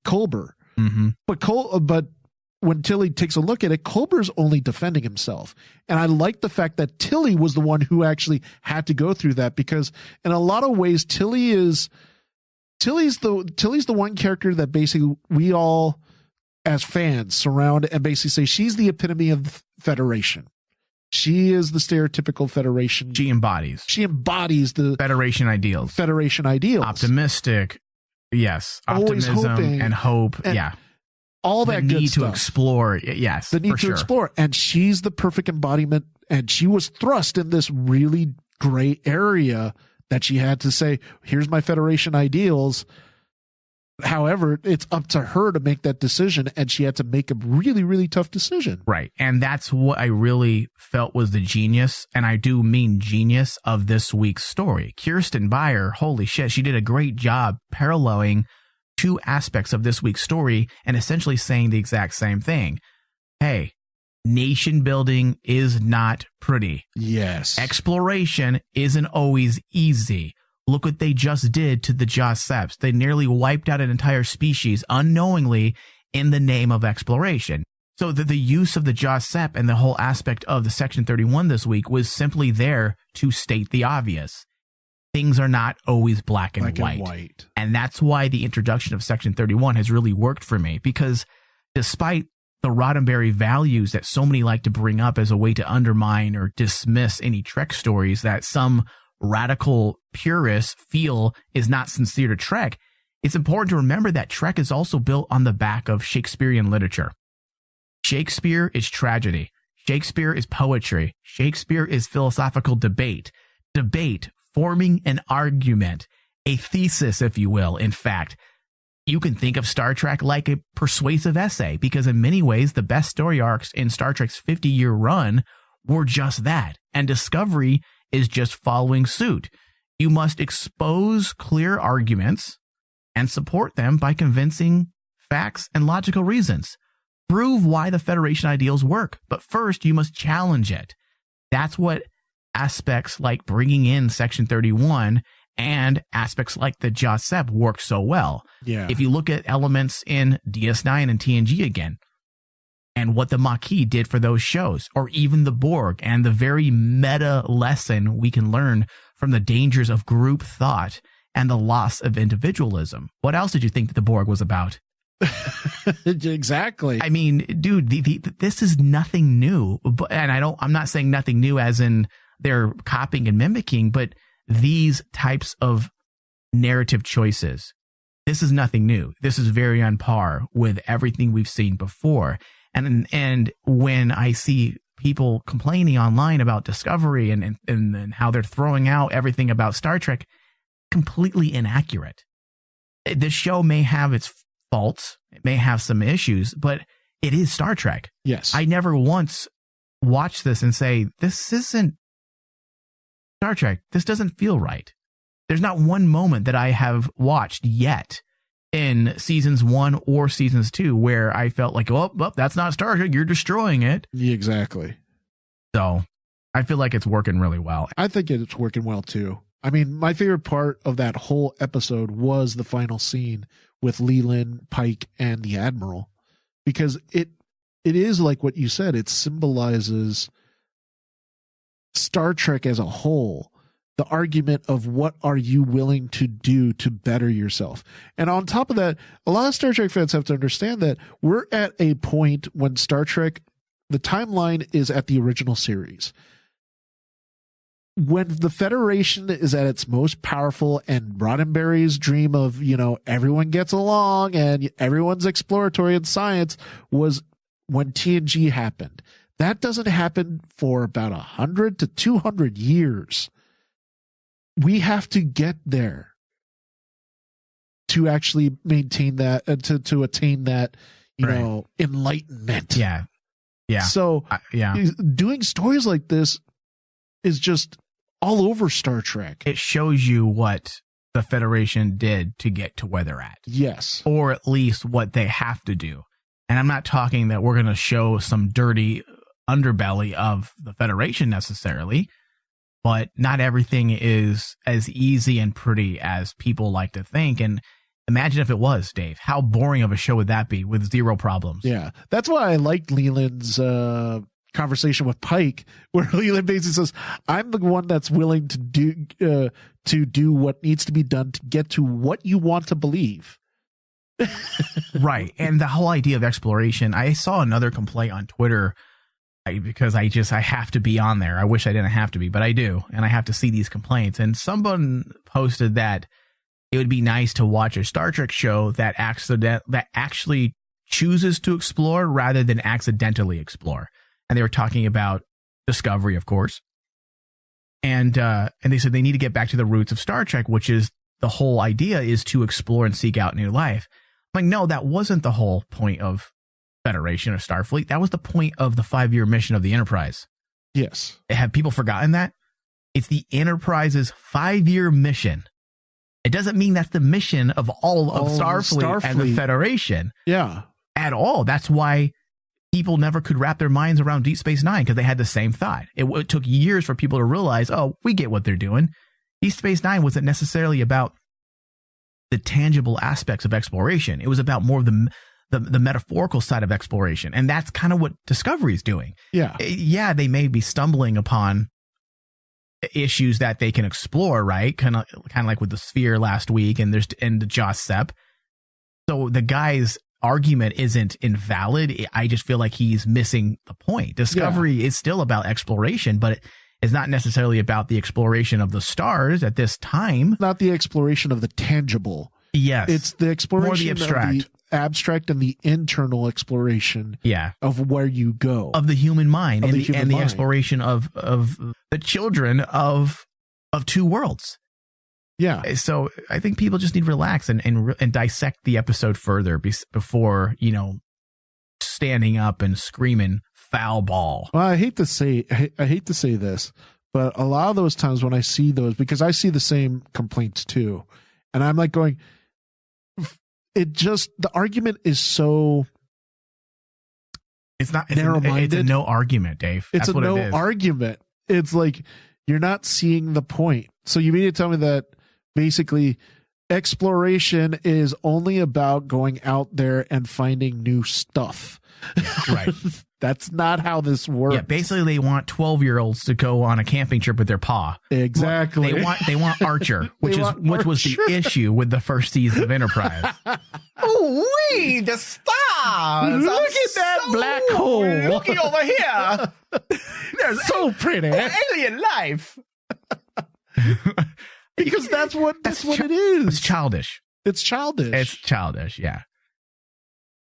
Colbert. Mm-hmm. But when Tilly takes a look at it, Colbert's only defending himself. And I like the fact that Tilly was the one who actually had to go through that, because in a lot of ways, Tilly's the one character that basically we all as fans surround and basically say she's the epitome of the Federation. She is the stereotypical Federation. She embodies the Federation ideals. Optimistic. Yes. Always Optimism hoping, and hope. And yeah. all that good need stuff. to explore. Yes, the need for to sure. explore. And she's the perfect embodiment. And she was thrust in this really gray area that she had to say, here's my Federation ideals. However, it's up to her to make that decision. And she had to make a really, really tough decision. Right. And that's what I really felt was the genius. And I do mean genius of this week's story. Kirsten Beyer, holy shit, she did a great job paralleling two aspects of this week's story and essentially saying the exact same thing. Hey, nation building is not pretty. Yes. Exploration isn't always easy. Look what they just did to the Joseps. They nearly wiped out an entire species unknowingly in the name of exploration. So the use of the Josep and the whole aspect of the Section 31 this week was simply there to state the obvious. Things are not always black and white. And that's why the introduction of Section 31 has really worked for me, because despite the Roddenberry values that so many like to bring up as a way to undermine or dismiss any Trek stories that some radical purists feel is not sincere to Trek, it's important to remember that Trek is also built on the back of Shakespearean literature. Shakespeare is tragedy. Shakespeare is poetry. Shakespeare is philosophical debate. Debate, forming an argument, a thesis, if you will. In fact, you can think of Star Trek like a persuasive essay, because in many ways, the best story arcs in Star Trek's 50-year run were just that. And Discovery is just following suit. You must expose clear arguments and support them by convincing facts and logical reasons. Prove why the Federation ideals work, but first you must challenge it. That's what aspects like bringing in Section 31 and aspects like the Josep work so well. Yeah. If you look at elements in DS9 and TNG again, and what the Maquis did for those shows, or even the Borg, and the very meta lesson we can learn from the dangers of group thought and the loss of individualism. What else did you think that the Borg was about? Exactly. I mean, dude, this is nothing new. And I'm not saying nothing new as in they're copying and mimicking, but these types of narrative choices, this is nothing new. This is very on par with everything we've seen before. And when I see people complaining online about Discovery and how they're throwing out everything about Star Trek, completely inaccurate. The show may have its faults, it may have some issues, but it is Star Trek. Yes. I never once watched this and say, this isn't Star Trek. This doesn't feel right. There's not one moment that I have watched yet in seasons 1 or seasons 2 where I felt like, well, that's not Star Trek. You're destroying it. Yeah, exactly. So I feel like it's working really well. I think it's working well too. I mean, my favorite part of that whole episode was the final scene with Leland, Pike, and the Admiral, because it is like what you said. It symbolizes Star Trek as a whole. The argument of what are you willing to do to better yourself. And on top of that, a lot of Star Trek fans have to understand that we're at a point when Star Trek, the timeline is at the original series. When the Federation is at its most powerful and Roddenberry's dream of, everyone gets along and everyone's exploratory in science was when TNG happened. That doesn't happen for about 100 to 200 years. We have to get there to actually maintain that, to attain that, enlightenment. Yeah. Yeah. So doing stories like this is just all over Star Trek. It shows you what the Federation did to get to where they're at. Yes. Or at least what they have to do. And I'm not talking that we're going to show some dirty underbelly of the Federation necessarily, but not everything is as easy and pretty as people like to think. And imagine if it was, Dave. How boring of a show would that be with zero problems? Yeah. That's why I liked Leland's conversation with Pike, where Leland basically says, I'm the one that's willing to do what needs to be done to get to what you want to believe. Right. And the whole idea of exploration, I saw another complaint on Twitter because I have to be on there. I wish I didn't have to be, but I do. And I have to see these complaints. And someone posted that it would be nice to watch a Star Trek show that actually chooses to explore rather than accidentally explore. And they were talking about discovery, of course. And they said they need to get back to the roots of Star Trek, which is the whole idea is to explore and seek out new life. I'm like, no, that wasn't the whole point of Federation or Starfleet. That was the point of the 5-year mission of the Enterprise. Yes. Have people forgotten that? It's the Enterprise's 5-year mission. It doesn't mean that's the mission of all of Starfleet and the Federation. Yeah. At all. That's why people never could wrap their minds around Deep Space Nine, because they had the same thought. It took years for people to realize, oh, we get what they're doing. Deep Space Nine wasn't necessarily about the tangible aspects of exploration. It was about more of the metaphorical side of exploration. And that's kind of what Discovery is doing. Yeah. Yeah, they may be stumbling upon issues that they can explore, right? Kind of like with the Sphere last week and the Joss Sepp. So the guy's argument isn't invalid. I just feel like he's missing the point. Discovery is still about exploration, but it's not necessarily about the exploration of the stars at this time. Not the exploration of the tangible. Yes. It's the exploration more the abstract. of the abstract and the internal exploration of where you go. Of the human mind and the exploration of the children of two worlds. Yeah. So I think people just need to relax and dissect the episode further before, standing up and screaming foul ball. Well, I hate to say this, but a lot of those times when I see those, because I see the same complaints too, and I'm like going, the argument is so. It's not narrow-minded. It's a no argument, Dave. It's That's a no argument. It's like you're not seeing the point. So you mean to tell me that basically exploration is only about going out there and finding new stuff? Yeah, right. That's not how this works. Yeah, basically they want 12-year-olds to go on a camping trip with their pa. Exactly. They want Archer, which was the issue with the first season of Enterprise. Oh, the stars! Look at that black hole. Looking over here. They're so pretty. Alien life. Because that's what it is. It's childish. It's childish, yeah.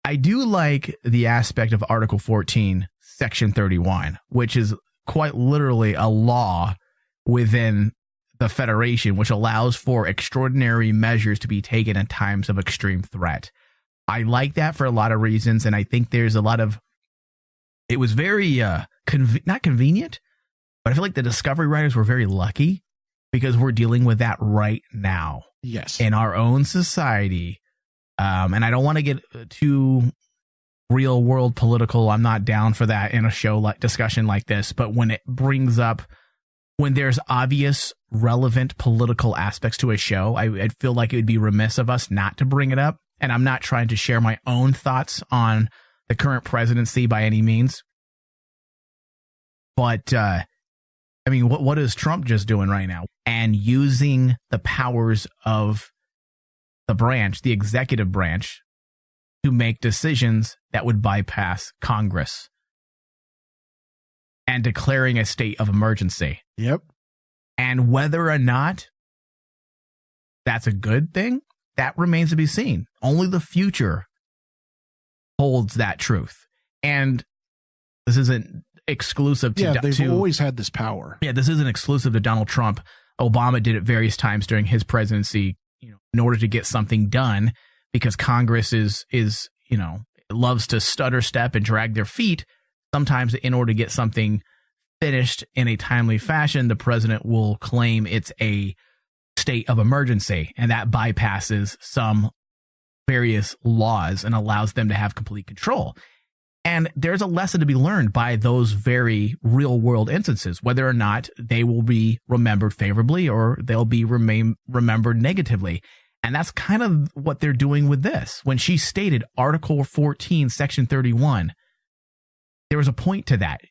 I do like the aspect of Article 14, Section 31, which is quite literally a law within the Federation, which allows for extraordinary measures to be taken in times of extreme threat. I like that for a lot of reasons, and I think there's a lot of... It was very, not convenient, but I feel like the Discovery writers were very lucky because we're dealing with that right now. Yes. In our own society. And I don't want to get too real world political. I'm not down for that in a show like discussion like this. But when it brings up, when there's obvious relevant political aspects to a show, I feel like it would be remiss of us not to bring it up. And I'm not trying to share my own thoughts on the current presidency by any means. But, what is Trump just doing right now? And using the powers of the executive branch, to make decisions that would bypass Congress and declaring a state of emergency. Yep. And whether or not that's a good thing, that remains to be seen. Only the future holds that truth. And this isn't exclusive to... Yeah, they've always had this power. Yeah, this isn't exclusive to Donald Trump. Obama did it various times during his presidency, in order to get something done, because Congress is loves to stutter step and drag their feet. Sometimes in order to get something finished in a timely fashion, the president will claim it's a state of emergency, and that bypasses some various laws and allows them to have complete control. And there's a lesson to be learned by those very real world instances, whether or not they will be remembered favorably or they'll be remembered negatively. And that's kind of what they're doing with this. When she stated Article 14, Section 31, there was a point to that.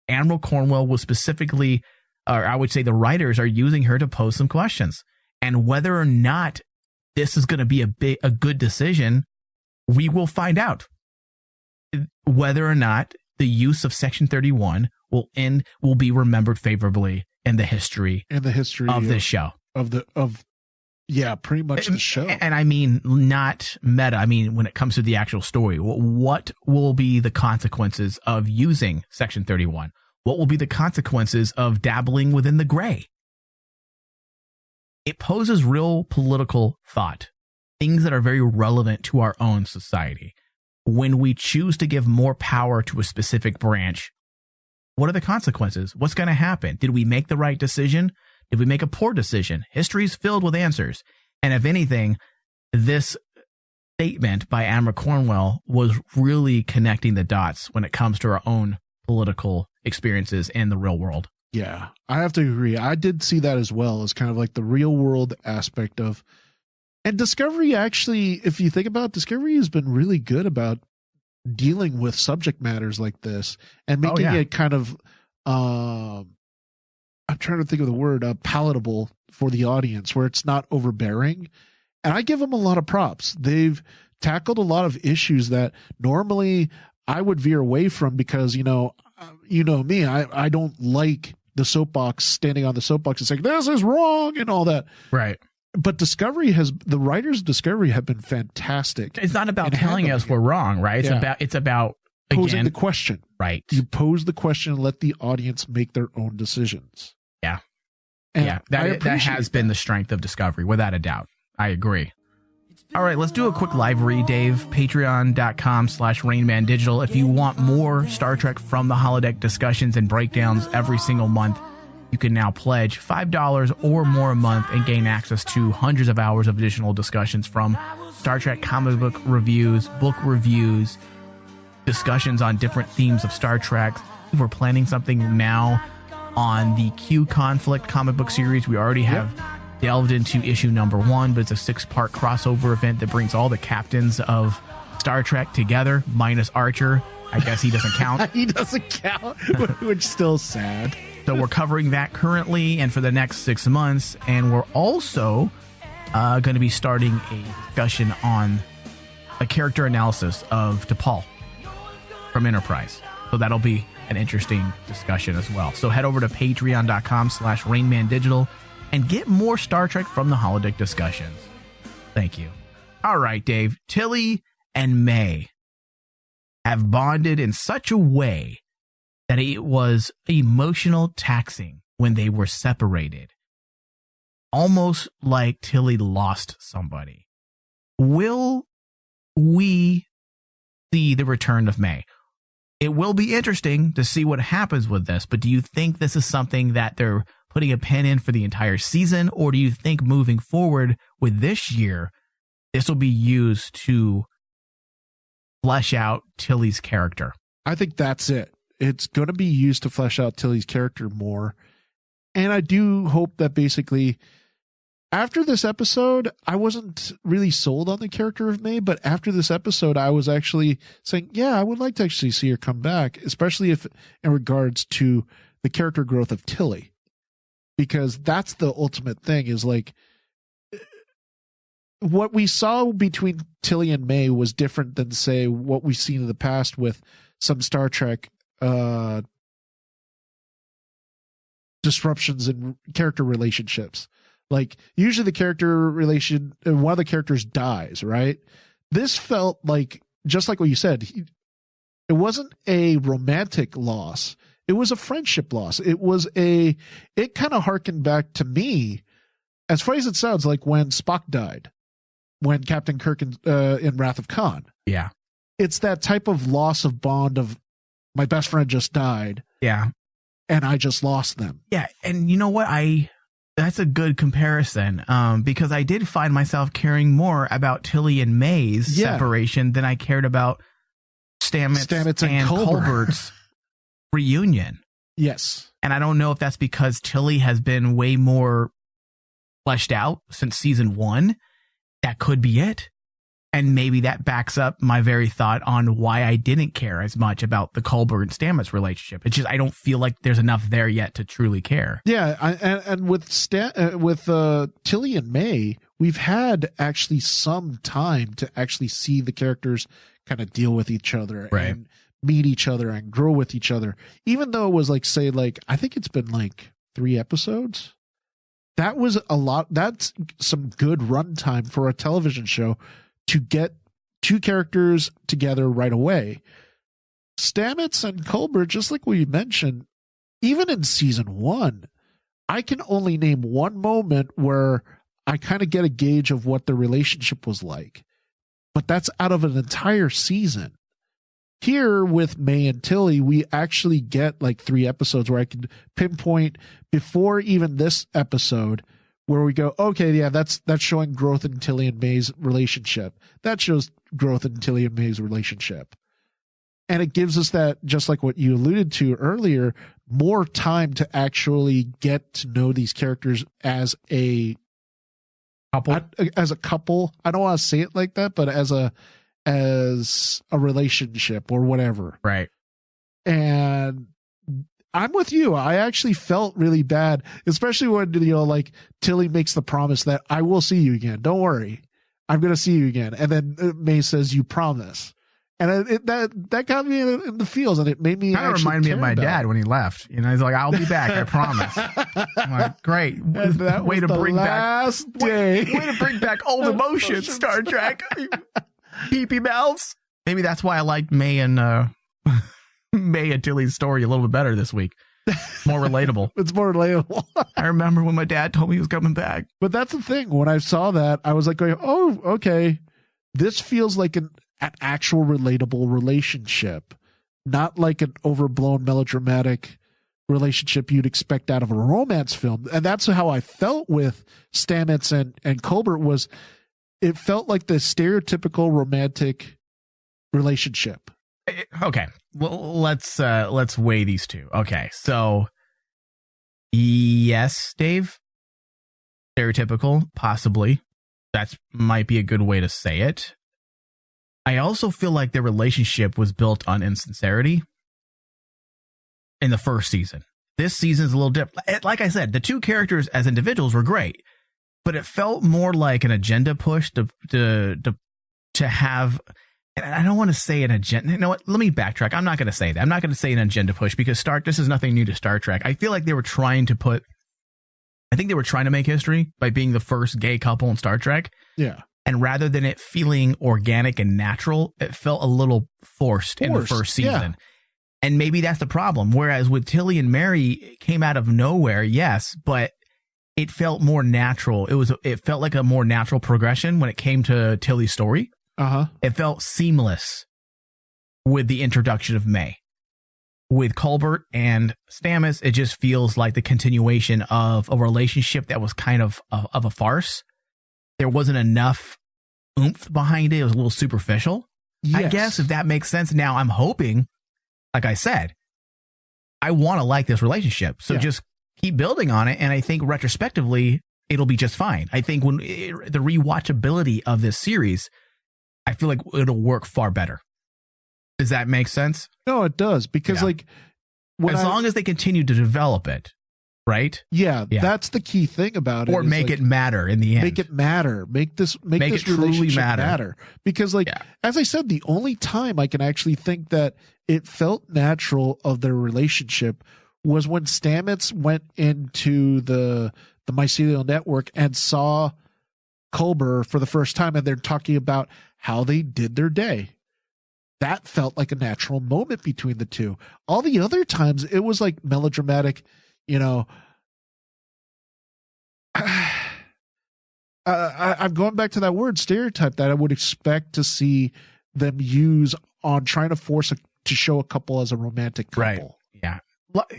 Admiral Cornwell was specifically, or I would say the writers are using her to pose some questions. And whether or not this is going to be a good decision, we will find out. Whether or not the use of Section 31 will be remembered favorably in the history of this show. Of Yeah, pretty much the show. And I mean, not meta. I mean, when it comes to the actual story, what will be the consequences of using Section 31? What will be the consequences of dabbling within the gray? It poses real political thought, things that are very relevant to our own society. When we choose to give more power to a specific branch, what are the consequences? What's going to happen? Did we make the right decision? Did we make a poor decision? History is filled with answers. And if anything, this statement by Admiral Cornwell was really connecting the dots when it comes to our own political experiences in the real world. Yeah, I have to agree. I did see that as well as kind of like the real world aspect of, and Discovery actually, if you think about it, Discovery has been really good about dealing with subject matters like this and making it kind of, I'm trying to think of the word, palatable for the audience where it's not overbearing. And I give them a lot of props. They've tackled a lot of issues that normally I would veer away from because, you know me, I don't like the soapbox, standing on the soapbox and saying, this is wrong and all that. Right. But the writers of Discovery have been fantastic. It's not about telling us we're wrong, right? It's about posing the question. Right. You pose the question and let the audience make their own decisions. Yeah. And that has been the strength of Discovery, without a doubt. I agree. All right, let's do a quick live read, Dave. Patreon.com/RainmanDigital. If you want more Star Trek from the Holodeck discussions and breakdowns every single month, you can now pledge $5 or more a month and gain access to hundreds of hours of additional discussions from Star Trek comic book reviews, book reviews, discussions on different themes of Star Trek. We're planning something now on the Q Conflict comic book series. We already have delved into issue number 1, but it's a 6-part crossover event that brings all the captains of Star Trek together, minus Archer. I guess he doesn't count. He doesn't count, which is still sad. So we're covering that currently and for the next 6 months. And we're also going to be starting a discussion on a character analysis of T'Pol from Enterprise. So that'll be an interesting discussion as well. So head over to patreon.com/RainmanDigital and get more Star Trek from the Holodeck discussions. Thank you. All right, Dave. Tilly and May have bonded in such a way that it was emotional taxing when they were separated. Almost like Tilly lost somebody. Will we see the return of May? It will be interesting to see what happens with this, but do you think this is something that they're putting a pin in for the entire season, or do you think moving forward with this year, this will be used to flesh out Tilly's character? I think that's it. It's going to be used to flesh out Tilly's character more. And I do hope that basically after this episode, I wasn't really sold on the character of May, but after this episode, I was actually saying, yeah, I would like to actually see her come back, especially if in regards to the character growth of Tilly, because that's the ultimate thing is like what we saw between Tilly and May was different than say what we've seen in the past with some Star Trek disruptions in character relationships. Like usually the character relation, one of the characters dies, right? This felt like, just like what you said, it wasn't a romantic loss. It was a friendship loss. It kind of harkened back to me, as funny as it sounds, like when Spock died, when Captain Kirk in Wrath of Khan. Yeah. It's that type of loss of bond of my best friend just died. Yeah. And I just lost them. Yeah. And you know what? That's a good comparison, because I did find myself caring more about Tilly and May's separation than I cared about Stamets and Culbert's reunion. Yes. And I don't know if that's because Tilly has been way more fleshed out since season 1. That could be it. And maybe that backs up my very thought on why I didn't care as much about the Culber and Stamets relationship. It's just I don't feel like there's enough there yet to truly care. Yeah, and with Tilly and May, we've had actually some time to actually see the characters kind of deal with each other and meet each other and grow with each other. Even though it was like, say, like I think it's been like 3 episodes that was a lot. That's some good runtime for a television show to get two characters together right away. Stamets and Colbert, just like we mentioned, even in season 1, I can only name one moment where I kind of get a gauge of what the relationship was like. But that's out of an entire season. Here with May and Tilly, we actually get like 3 episodes where I can pinpoint before even this episode where we go, okay, yeah, that's showing growth in Tilly and May's relationship. That shows growth in Tilly and May's relationship. And it gives us that, just like what you alluded to earlier, more time to actually get to know these characters as a couple. As a couple. I don't want to say it like that, but as a relationship or whatever. Right. And I'm with you. I actually felt really bad, especially when, like Tilly makes the promise that I will see you again. Don't worry. I'm going to see you again. And then May says, you promise. And that got me in the feels, and it made me kind of remind me of my dad when he left. He's like, "I'll be back, I promise." I'm like, great, way to bring back old emotions, Star Trek. Pee-pee mouths. Maybe that's why I liked May and Tilly's story a little bit better this week. More relatable. It's more relatable. I remember when my dad told me he was coming back. But that's the thing. When I saw that, I was like, "Oh, okay, this feels like an actual relatable relationship, not like an overblown melodramatic relationship you'd expect out of a romance film." And that's how I felt with Stamets and Colbert. Was it felt like the stereotypical romantic relationship. Okay, well, let's weigh these two. Okay, so yes, Dave, stereotypical, possibly. That might be a good way to say it. I also feel like their relationship was built on insincerity in the first season. This season is a little different. Like I said, the two characters as individuals were great, but it felt more like an agenda push to have. And I don't want to say an agenda. You know what? Let me backtrack. I'm not going to say that. I'm not going to say an agenda push because this is nothing new to Star Trek. I feel like they were trying to make history by being the first gay couple in Star Trek. Yeah. And rather than it feeling organic and natural, it felt a little forced in the first season. Yeah. And maybe that's the problem. Whereas with Tilly and Mary, it came out of nowhere, yes, but it felt more natural. It felt like a more natural progression when it came to Tilly's story. Uh-huh. It felt seamless with the introduction of May. With Colbert and Stamets, it just feels like the continuation of a relationship that was kind of a farce. There wasn't enough oomph behind it. It was a little superficial, yes. I guess, if that makes sense. Now, I'm hoping, like I said, I want to like this relationship. So just keep building on it. And I think retrospectively, it'll be just fine. I think the rewatchability of this series, I feel like it'll work far better. Does that make sense? No, it does. Because as long as they continue to develop it. Right? Yeah, that's the key thing about it. Or make it matter in the end. Make it matter. Make this truly matter. Because as I said, the only time I can actually think that it felt natural of their relationship was when Stamets went into the mycelial network and saw Culber for the first time, and they're talking about how they did their day. That felt like a natural moment between the two. All the other times, it was like melodramatic. I'm going back to that word stereotype that I would expect to see them use on trying to to show a couple as a romantic couple. Right. Yeah.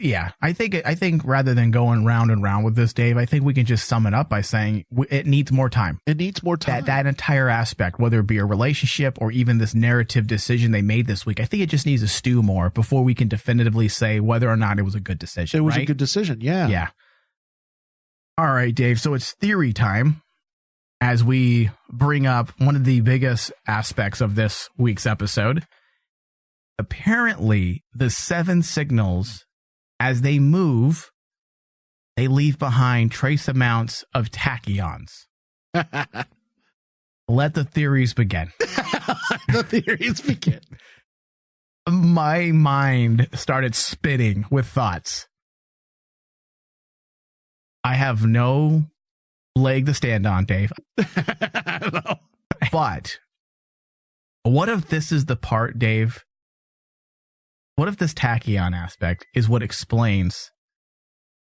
Yeah. I think rather than going round and round with this, Dave, I think we can just sum it up by saying it needs more time. It needs more time. That entire aspect, whether it be a relationship or even this narrative decision they made this week, I think it just needs to stew more before we can definitively say whether or not it was a good decision. It was a good decision. Yeah. Yeah. All right, Dave. So it's theory time as we bring up one of the biggest aspects of this week's episode. Apparently, the 7 signals, as they move, they leave behind trace amounts of tachyons. Let the theories begin. The theories begin. My mind started spinning with thoughts. I have no leg to stand on, Dave. No. But what if this is the part, Dave? What if this tachyon aspect is what explains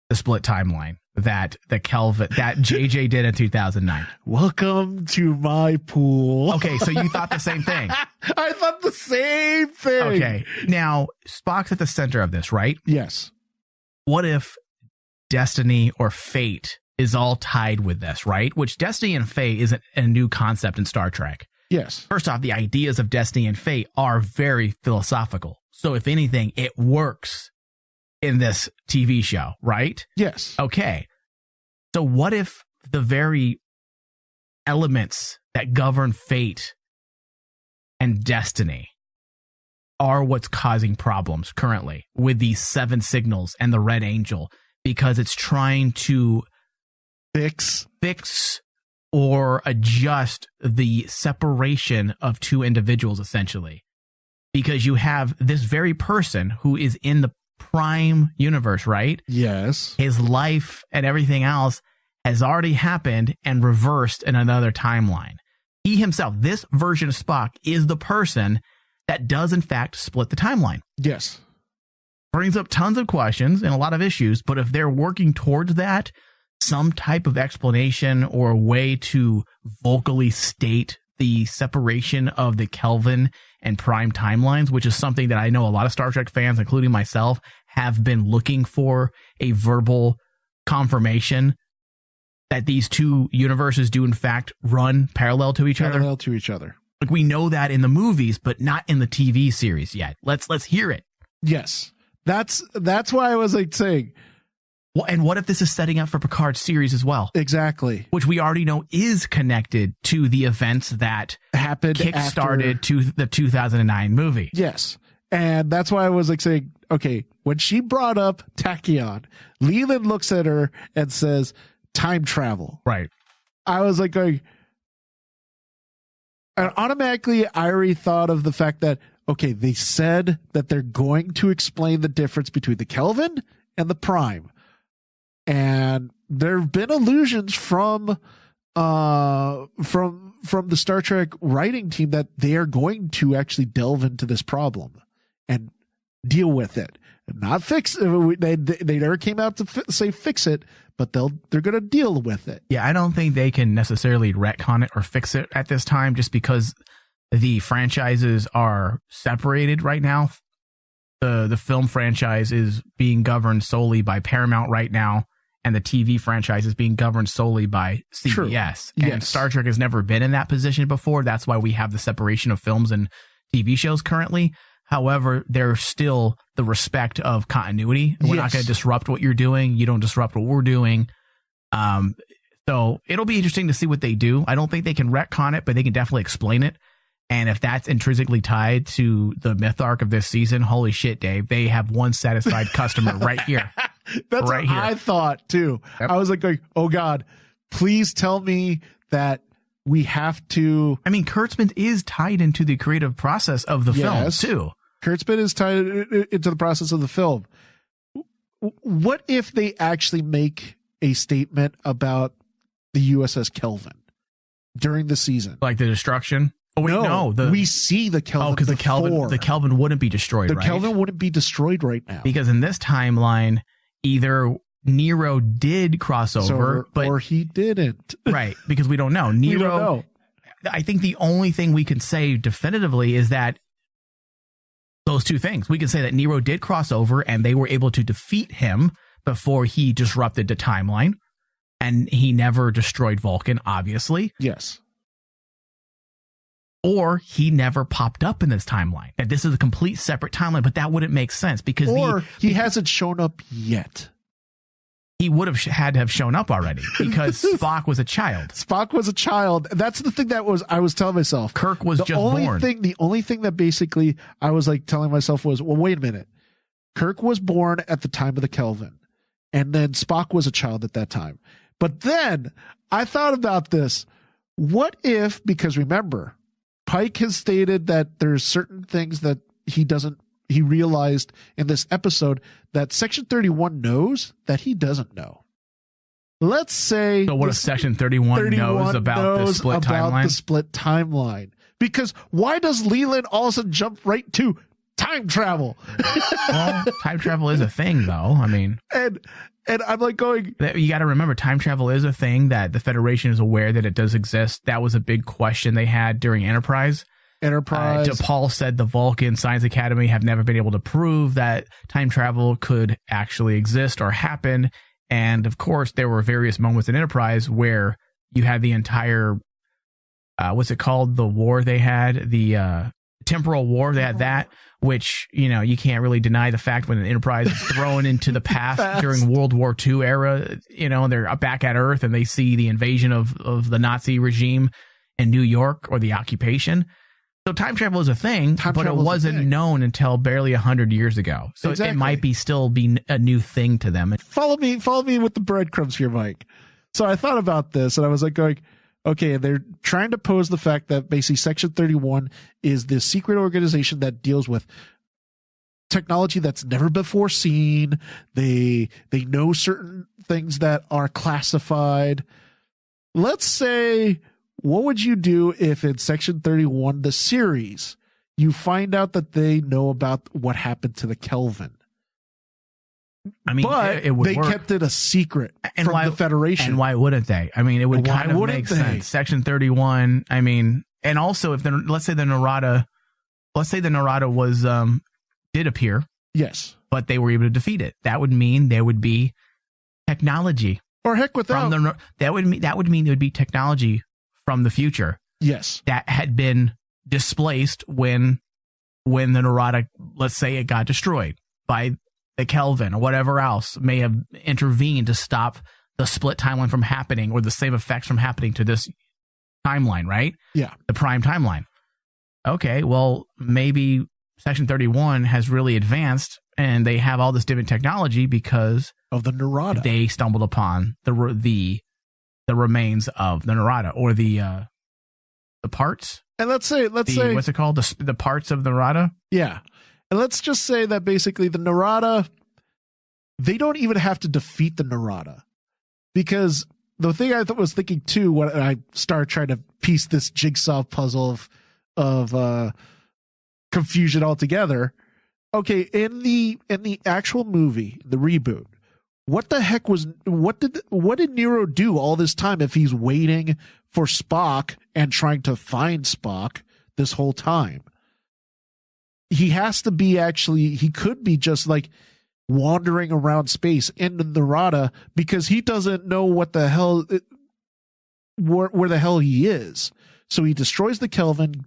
the split timeline that JJ did in 2009? Welcome to my pool. Okay, so you thought the same thing. I thought the same thing. Okay, now Spock's at the center of this, right? Yes. What if destiny or fate is all tied with this, right? Which destiny and fate isn't a new concept in Star Trek. Yes. First off, the ideas of destiny and fate are very philosophical. So if anything, it works in this TV show, right? Yes. Okay. So what if the very elements that govern fate and destiny are what's causing problems currently with these 7 signals and the Red Angel, because it's trying to fix or adjust the separation of 2 individuals, essentially, because you have this very person who is in the prime universe, right? Yes. His life and everything else has already happened and reversed in another timeline. He himself, this version of Spock, is the person that does in fact split the timeline. Yes. Brings up tons of questions and a lot of issues, but if they're working towards that, some type of explanation or a way to vocally state the separation of the Kelvin and Prime timelines, which is something that I know a lot of Star Trek fans, including myself, have been looking for a verbal confirmation that these 2 universes do in fact run parallel to each other. Parallel to each other. Like, we know that in the movies, but not in the TV series yet. Let's hear it. Yes. That's why I was like saying. Well, and what if this is setting up for Picard's series as well? Exactly. Which we already know is connected to the events that happened, kickstarted to the 2009 movie. Yes. And that's why I was like saying, okay, when she brought up tachyon, Leland looks at her and says, time travel. Right. I was like going, and automatically I already thought of the fact that, okay, they said that they're going to explain the difference between the Kelvin and the Prime. And there have been allusions from the Star Trek writing team that they are going to actually delve into this problem and deal with it, and not fix it. They never came out to say fix it, but they're going to deal with it. Yeah, I don't think they can necessarily retcon it or fix it at this time, just because the franchises are separated right now. The film franchise is being governed solely by Paramount right now, and the TV franchise is being governed solely by CBS. True. And Yes. Star Trek has never been in that position before. That's why we have the separation of films and TV shows currently. However, there's still the respect of continuity. We're not going to disrupt what you're doing. You don't disrupt what we're doing. So it'll be interesting to see what they do. I don't think they can retcon it, but they can definitely explain it. And if that's intrinsically tied to the myth arc of this season, holy shit, Dave, they have one satisfied customer right here. That's right what here. I thought too. Yep. I was like going, oh God, please tell me that we have to. I mean, Kurtzman is tied into the creative process of the film too. Kurtzman is tied into the process of the film. What if they actually make a statement about the USS Kelvin during the season? Like the destruction? Oh, wait, no. We see the Kelvin. Oh, because the Kelvin wouldn't be destroyed, the right? Kelvin wouldn't be destroyed right now. Because in this timeline, either Nero did cross over, but or he didn't. Right, because we don't know. Nero, we don't know. I think the only thing we can say definitively is that those 2 things. We can say that Nero did cross over and they were able to defeat him before he disrupted the timeline, and he never destroyed Vulcan, obviously. Yes. Or he never popped up in this timeline. That this is a complete separate timeline, but that wouldn't make sense because he hasn't shown up yet. He would have had to have shown up already because Spock was a child. Spock was a child. That's the thing I was telling myself. Kirk was just born. The only thing that basically I was like telling myself was, well, wait a minute. Kirk was born at the time of the Kelvin, and then Spock was a child at that time. But then I thought about this. What if, because remember, Pike has stated that there's certain things that he realized in this episode that Section 31 knows that he doesn't know. let's say. So what if Section 31 knows about the split timeline? The split timeline. Because why does Leland all of a sudden jump right to time travel? Well, time travel is a thing, though. I mean, and I'm like going. You got to remember, time travel is a thing that the Federation is aware that it does exist. That was a big question they had during Enterprise. Paul said the Vulcan Science Academy have never been able to prove that time travel could actually exist or happen. And of course, there were various moments in Enterprise where you had the entire, what's it called? The war they had, the temporal war. They had that, which, you can't really deny the fact when an Enterprise is thrown into the past during World War II era, they're back at Earth and they see the invasion of the Nazi regime in New York or the occupation. So time travel is a thing, but it wasn't known until barely 100 years ago. So It might still be a new thing to them. Follow me with the breadcrumbs here, Mike. So I thought about this and I was like going, okay, they're trying to pose the fact that basically Section 31 is this secret organization that deals with technology that's never before seen. They know certain things that are classified. Let's say, what would you do if in Section 31, the series, you find out that they know about what happened to the Kelvin? I mean, but it would they work. Kept it a secret from the Federation. And why wouldn't they? I mean, it would kind of make sense. Section 31, I mean, and also if let's say the Narada was, did appear. Yes. But they were able to defeat it. That would mean there would be technology. Or heck without. That would mean there would be technology from the future. Yes. That had been displaced when the Narada, let's say it got destroyed by the Kelvin or whatever else may have intervened to stop the split timeline from happening or the same effects from happening to this timeline, right? Yeah. The prime timeline. Okay, well, maybe Section 31 has really advanced and they have all this different technology because of the Narada. They stumbled upon the remains of the Narada or the parts. And let's say what's it called? The parts of the Narada? Yeah. And let's just say that basically the Narada, they don't even have to defeat the Narada. Because the thing I was thinking too, when I started trying to piece this jigsaw puzzle of confusion all together. Okay, in the actual movie, the reboot, what did Nero do all this time if he's waiting for Spock and trying to find Spock this whole time? He has to be he could be just like wandering around space in the Narada because he doesn't know what the hell, where the hell he is. So he destroys the Kelvin,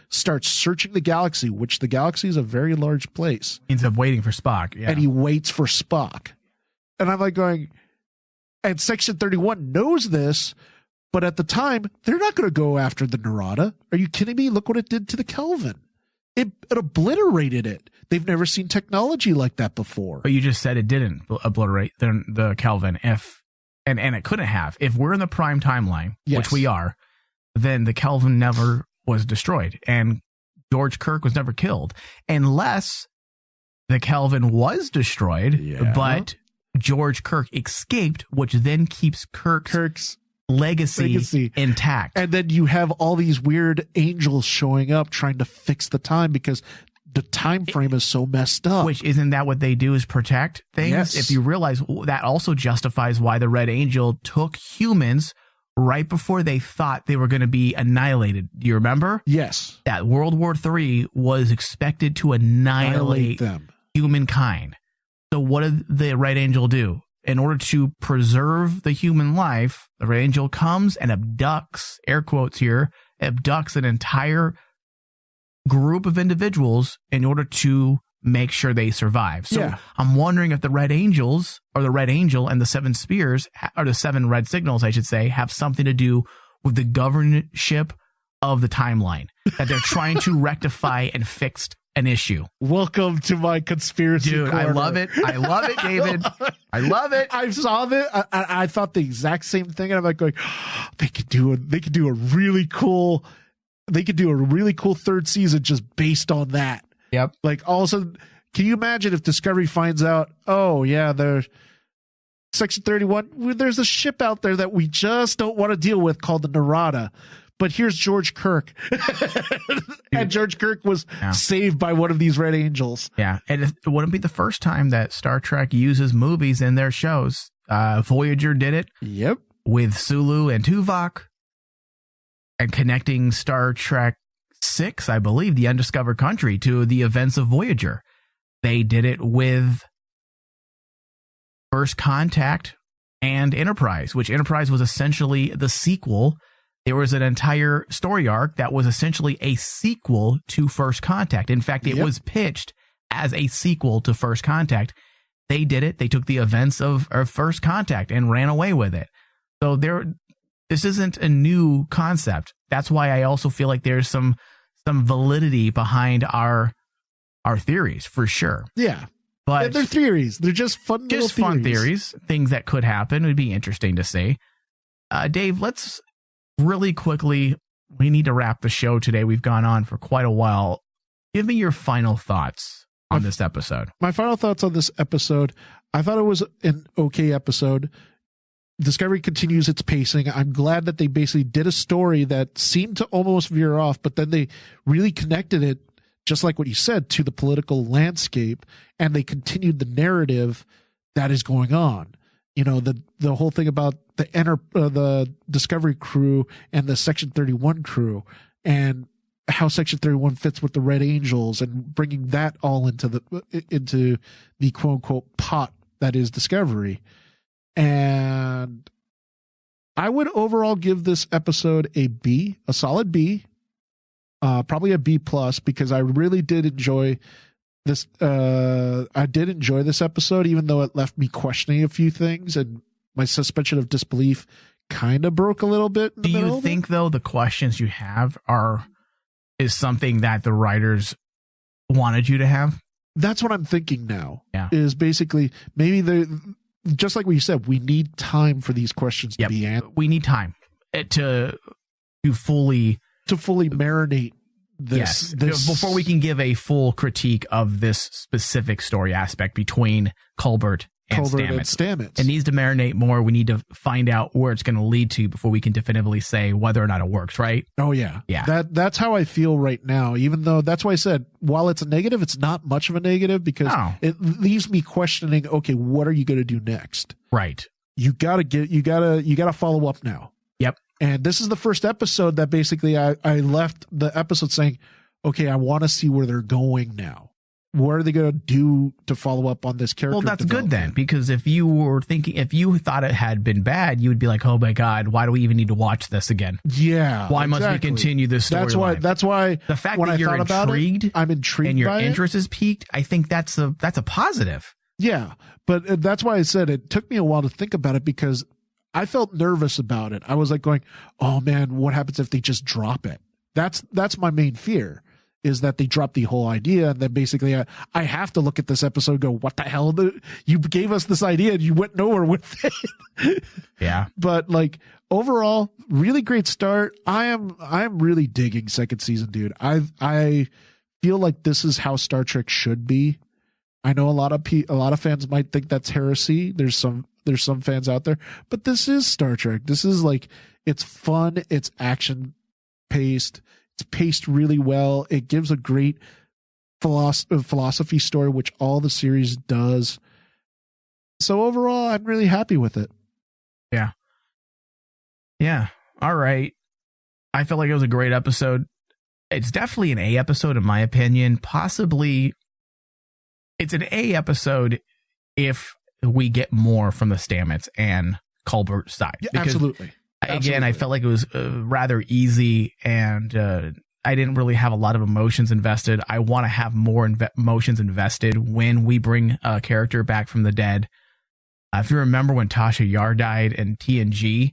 starts searching the galaxy, which the galaxy is a very large place. Ends up waiting for Spock. Yeah. And he waits for Spock. And I'm like going, and Section 31 knows this, but at the time, they're not going to go after the Narada. Are you kidding me? Look what it did to the Kelvin. It obliterated it. They've never seen technology like that before. But you just said it didn't obliterate the Kelvin. And it couldn't have. If we're in the prime timeline, which we are, then the Kelvin never was destroyed. And George Kirk was never killed. Unless the Kelvin was destroyed, but George Kirk escaped, which then keeps Kirk's legacy intact. And then you have all these weird angels showing up trying to fix the time because the time frame is so messed up. Which isn't that what they do is protect things? Yes. If you realize that also justifies why the Red Angel took humans right before they thought they were going to be annihilated. Do you remember? Yes. That World War III was expected to annihilate them. Humankind. So what did the Red Angel do? In order to preserve the human life, the Red Angel comes and abducts, air quotes here, abducts an entire group of individuals in order to make sure they survive. So I'm wondering if the Red Angels, or the Red Angel and the Seven Spears, or the Seven Red Signals, I should say, have something to do with the governorship of the timeline, that they're trying to rectify and fix an issue. Welcome to my conspiracy corner. I love it. I love it, David. I love it. I saw that. I thought the exact same thing, and I'm like going, they could do a really cool third season just based on that. Yep. Like all of a sudden, can you imagine if Discovery finds out, oh yeah, Section 31, there's a ship out there that we just don't want to deal with called the Narada. But here's George Kirk. And George Kirk was saved by one of these Red Angels. Yeah. And it wouldn't be the first time that Star Trek uses movies in their shows. Voyager did it. Yep. With Sulu and Tuvok. And connecting Star Trek 6, I believe, The Undiscovered Country, to the events of Voyager. They did it with First Contact and Enterprise, which Enterprise was essentially the sequel. There was an entire story arc that was essentially a sequel to First Contact. In fact, it was pitched as a sequel to First Contact. They did it. They took the events of First Contact and ran away with it. So this isn't a new concept. That's why I also feel like there's some validity behind our theories, for sure. Yeah. But they're theories. They're just fun theories. Things that could happen. It would be interesting to see. Dave, let's really quickly, we need to wrap the show today. We've gone on for quite a while. Give me your final thoughts on this episode. My final thoughts on this episode, I thought it was an okay episode. Discovery continues its pacing. I'm glad that they basically did a story that seemed to almost veer off, but then they really connected it, just like what you said, to the political landscape, and they continued the narrative that is going on. You know, the whole thing about the Discovery crew and the Section 31 crew, and how Section 31 fits with the Red Angels, and bringing that all into the quote unquote pot that is Discovery. And I would overall give this episode a B, a solid B, probably a B plus, because I really did enjoy this. I did enjoy this episode, even though it left me questioning a few things, and my suspension of disbelief kind of broke a little bit. Do you think, though, the questions you have is something that the writers wanted you to have? That's what I'm thinking now. Yeah. Is basically maybe just like what you said, we need time for these questions to be answered. We need time to fully marinate this before we can give a full critique of this specific story aspect between Culbert and Stamets. It needs to marinate more. We need to find out where it's going to lead to before we can definitively say whether or not it works, right? Oh, yeah. Yeah. That's how I feel right now, even though that's why I said, while it's a negative, it's not much of a negative, because it leaves me questioning, okay, what are you going to do next? Right. You got to follow up now. Yep. And this is the first episode that basically I left the episode saying, okay, I want to see where they're going now. What are they going to do to follow up on this character? Well, that's good then, because if you thought it had been bad, you would be like, oh my God, why do we even need to watch this again? Yeah. Why must we continue this story? That's why the fact when that you're intrigued, I'm intrigued, and your by interest is piqued, I think that's a positive. Yeah. But that's why I said it took me a while to think about it, because I felt nervous about it. I was like going, oh man, what happens if they just drop it? That's my main fear, is that they drop the whole idea, and then basically I have to look at this episode and go, what the hell? You gave us this idea and you went nowhere with it. Yeah. But like overall, really great start. I am really digging second season, dude. I feel like this is how Star Trek should be. I know a lot of fans might think that's heresy. There's some fans out there, but this is Star Trek. This is like, it's fun. It's action paced. It's paced really well. It gives a great philosophy story, which all the series does. So overall, I'm really happy with it. Yeah. Yeah. All right. I felt like it was a great episode. It's definitely an A episode, in my opinion. Possibly it's an A episode if we get more from the Stamets and Culbert side. Yeah, absolutely. Again, I felt like it was rather easy, and I didn't really have a lot of emotions invested. I want to have more emotions invested when we bring a character back from the dead. If you remember when Tasha Yar died in TNG,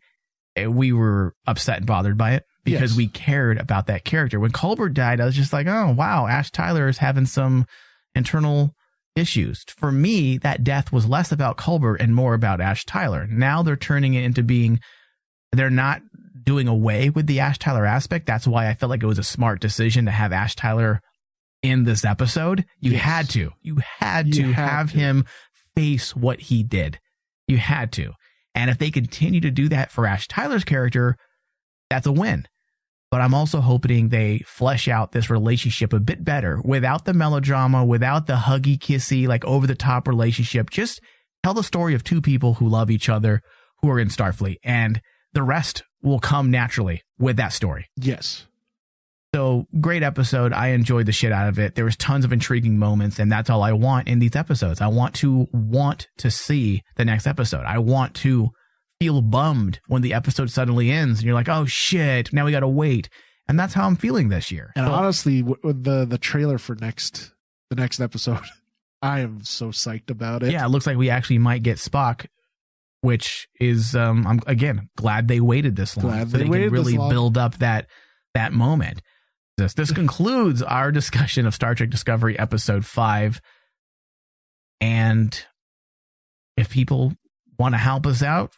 we were upset and bothered by it because we cared about that character. When Culbert died, I was just like, oh, wow, Ash Tyler is having some internal issues. For me, that death was less about Culbert and more about Ash Tyler. Now they're turning it into being... They're not doing away with the Ash Tyler aspect. That's why I felt like it was a smart decision to have Ash You in this episode. You had to have him face what he did. You had to. And if they continue to do that for Ash Tyler's character, that's a win. But I'm also hoping they flesh out this relationship a bit better without the melodrama, without the huggy, kissy, like over the top relationship. Just tell the story of two people who love each other, who are in Starfleet, and the rest will come naturally with that story. Yes. So great episode. I enjoyed the shit out of it. There was tons of intriguing moments, and that's all I want in these episodes. I want to see the next episode. I want to feel bummed when the episode suddenly ends and you're like, oh shit, now we got to wait. And that's how I'm feeling this year. And honestly, with the trailer for the next episode, I am so psyched about it. Yeah, it looks like we actually might get Spock, which is, I'm again glad they waited this long. So they can really build up that moment. This concludes our discussion of Star Trek Discovery Episode 5. And if people want to help us out,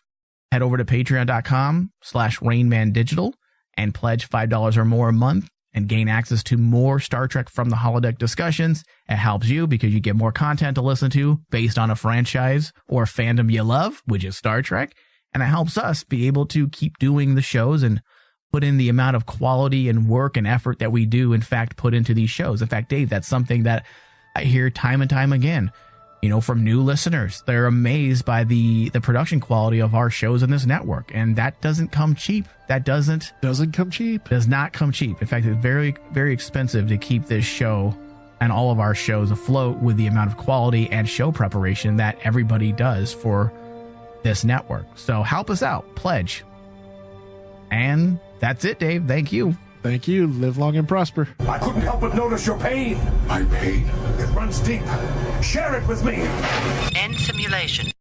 head over to patreon.com/RainmanDigital and pledge $5 or more a month and gain access to more Star Trek from the Holodeck discussions. It helps you because you get more content to listen to based on a franchise or a fandom you love, which is Star Trek. And it helps us be able to keep doing the shows and put in the amount of quality and work and effort that we do, in fact, put into these shows. In fact, Dave, that's something that I hear time and time again. You know, from new listeners, they're amazed by the production quality of our shows in this network. And that doesn't come cheap. That doesn't come cheap. Does not come cheap. In fact, it's very, very expensive to keep this show and all of our shows afloat with the amount of quality and show preparation that everybody does for this network. So help us out. Pledge. And that's it, Dave. Thank you. Thank you. Live long and prosper. I couldn't help but notice your pain. My pain? It runs deep. Share it with me. End simulation.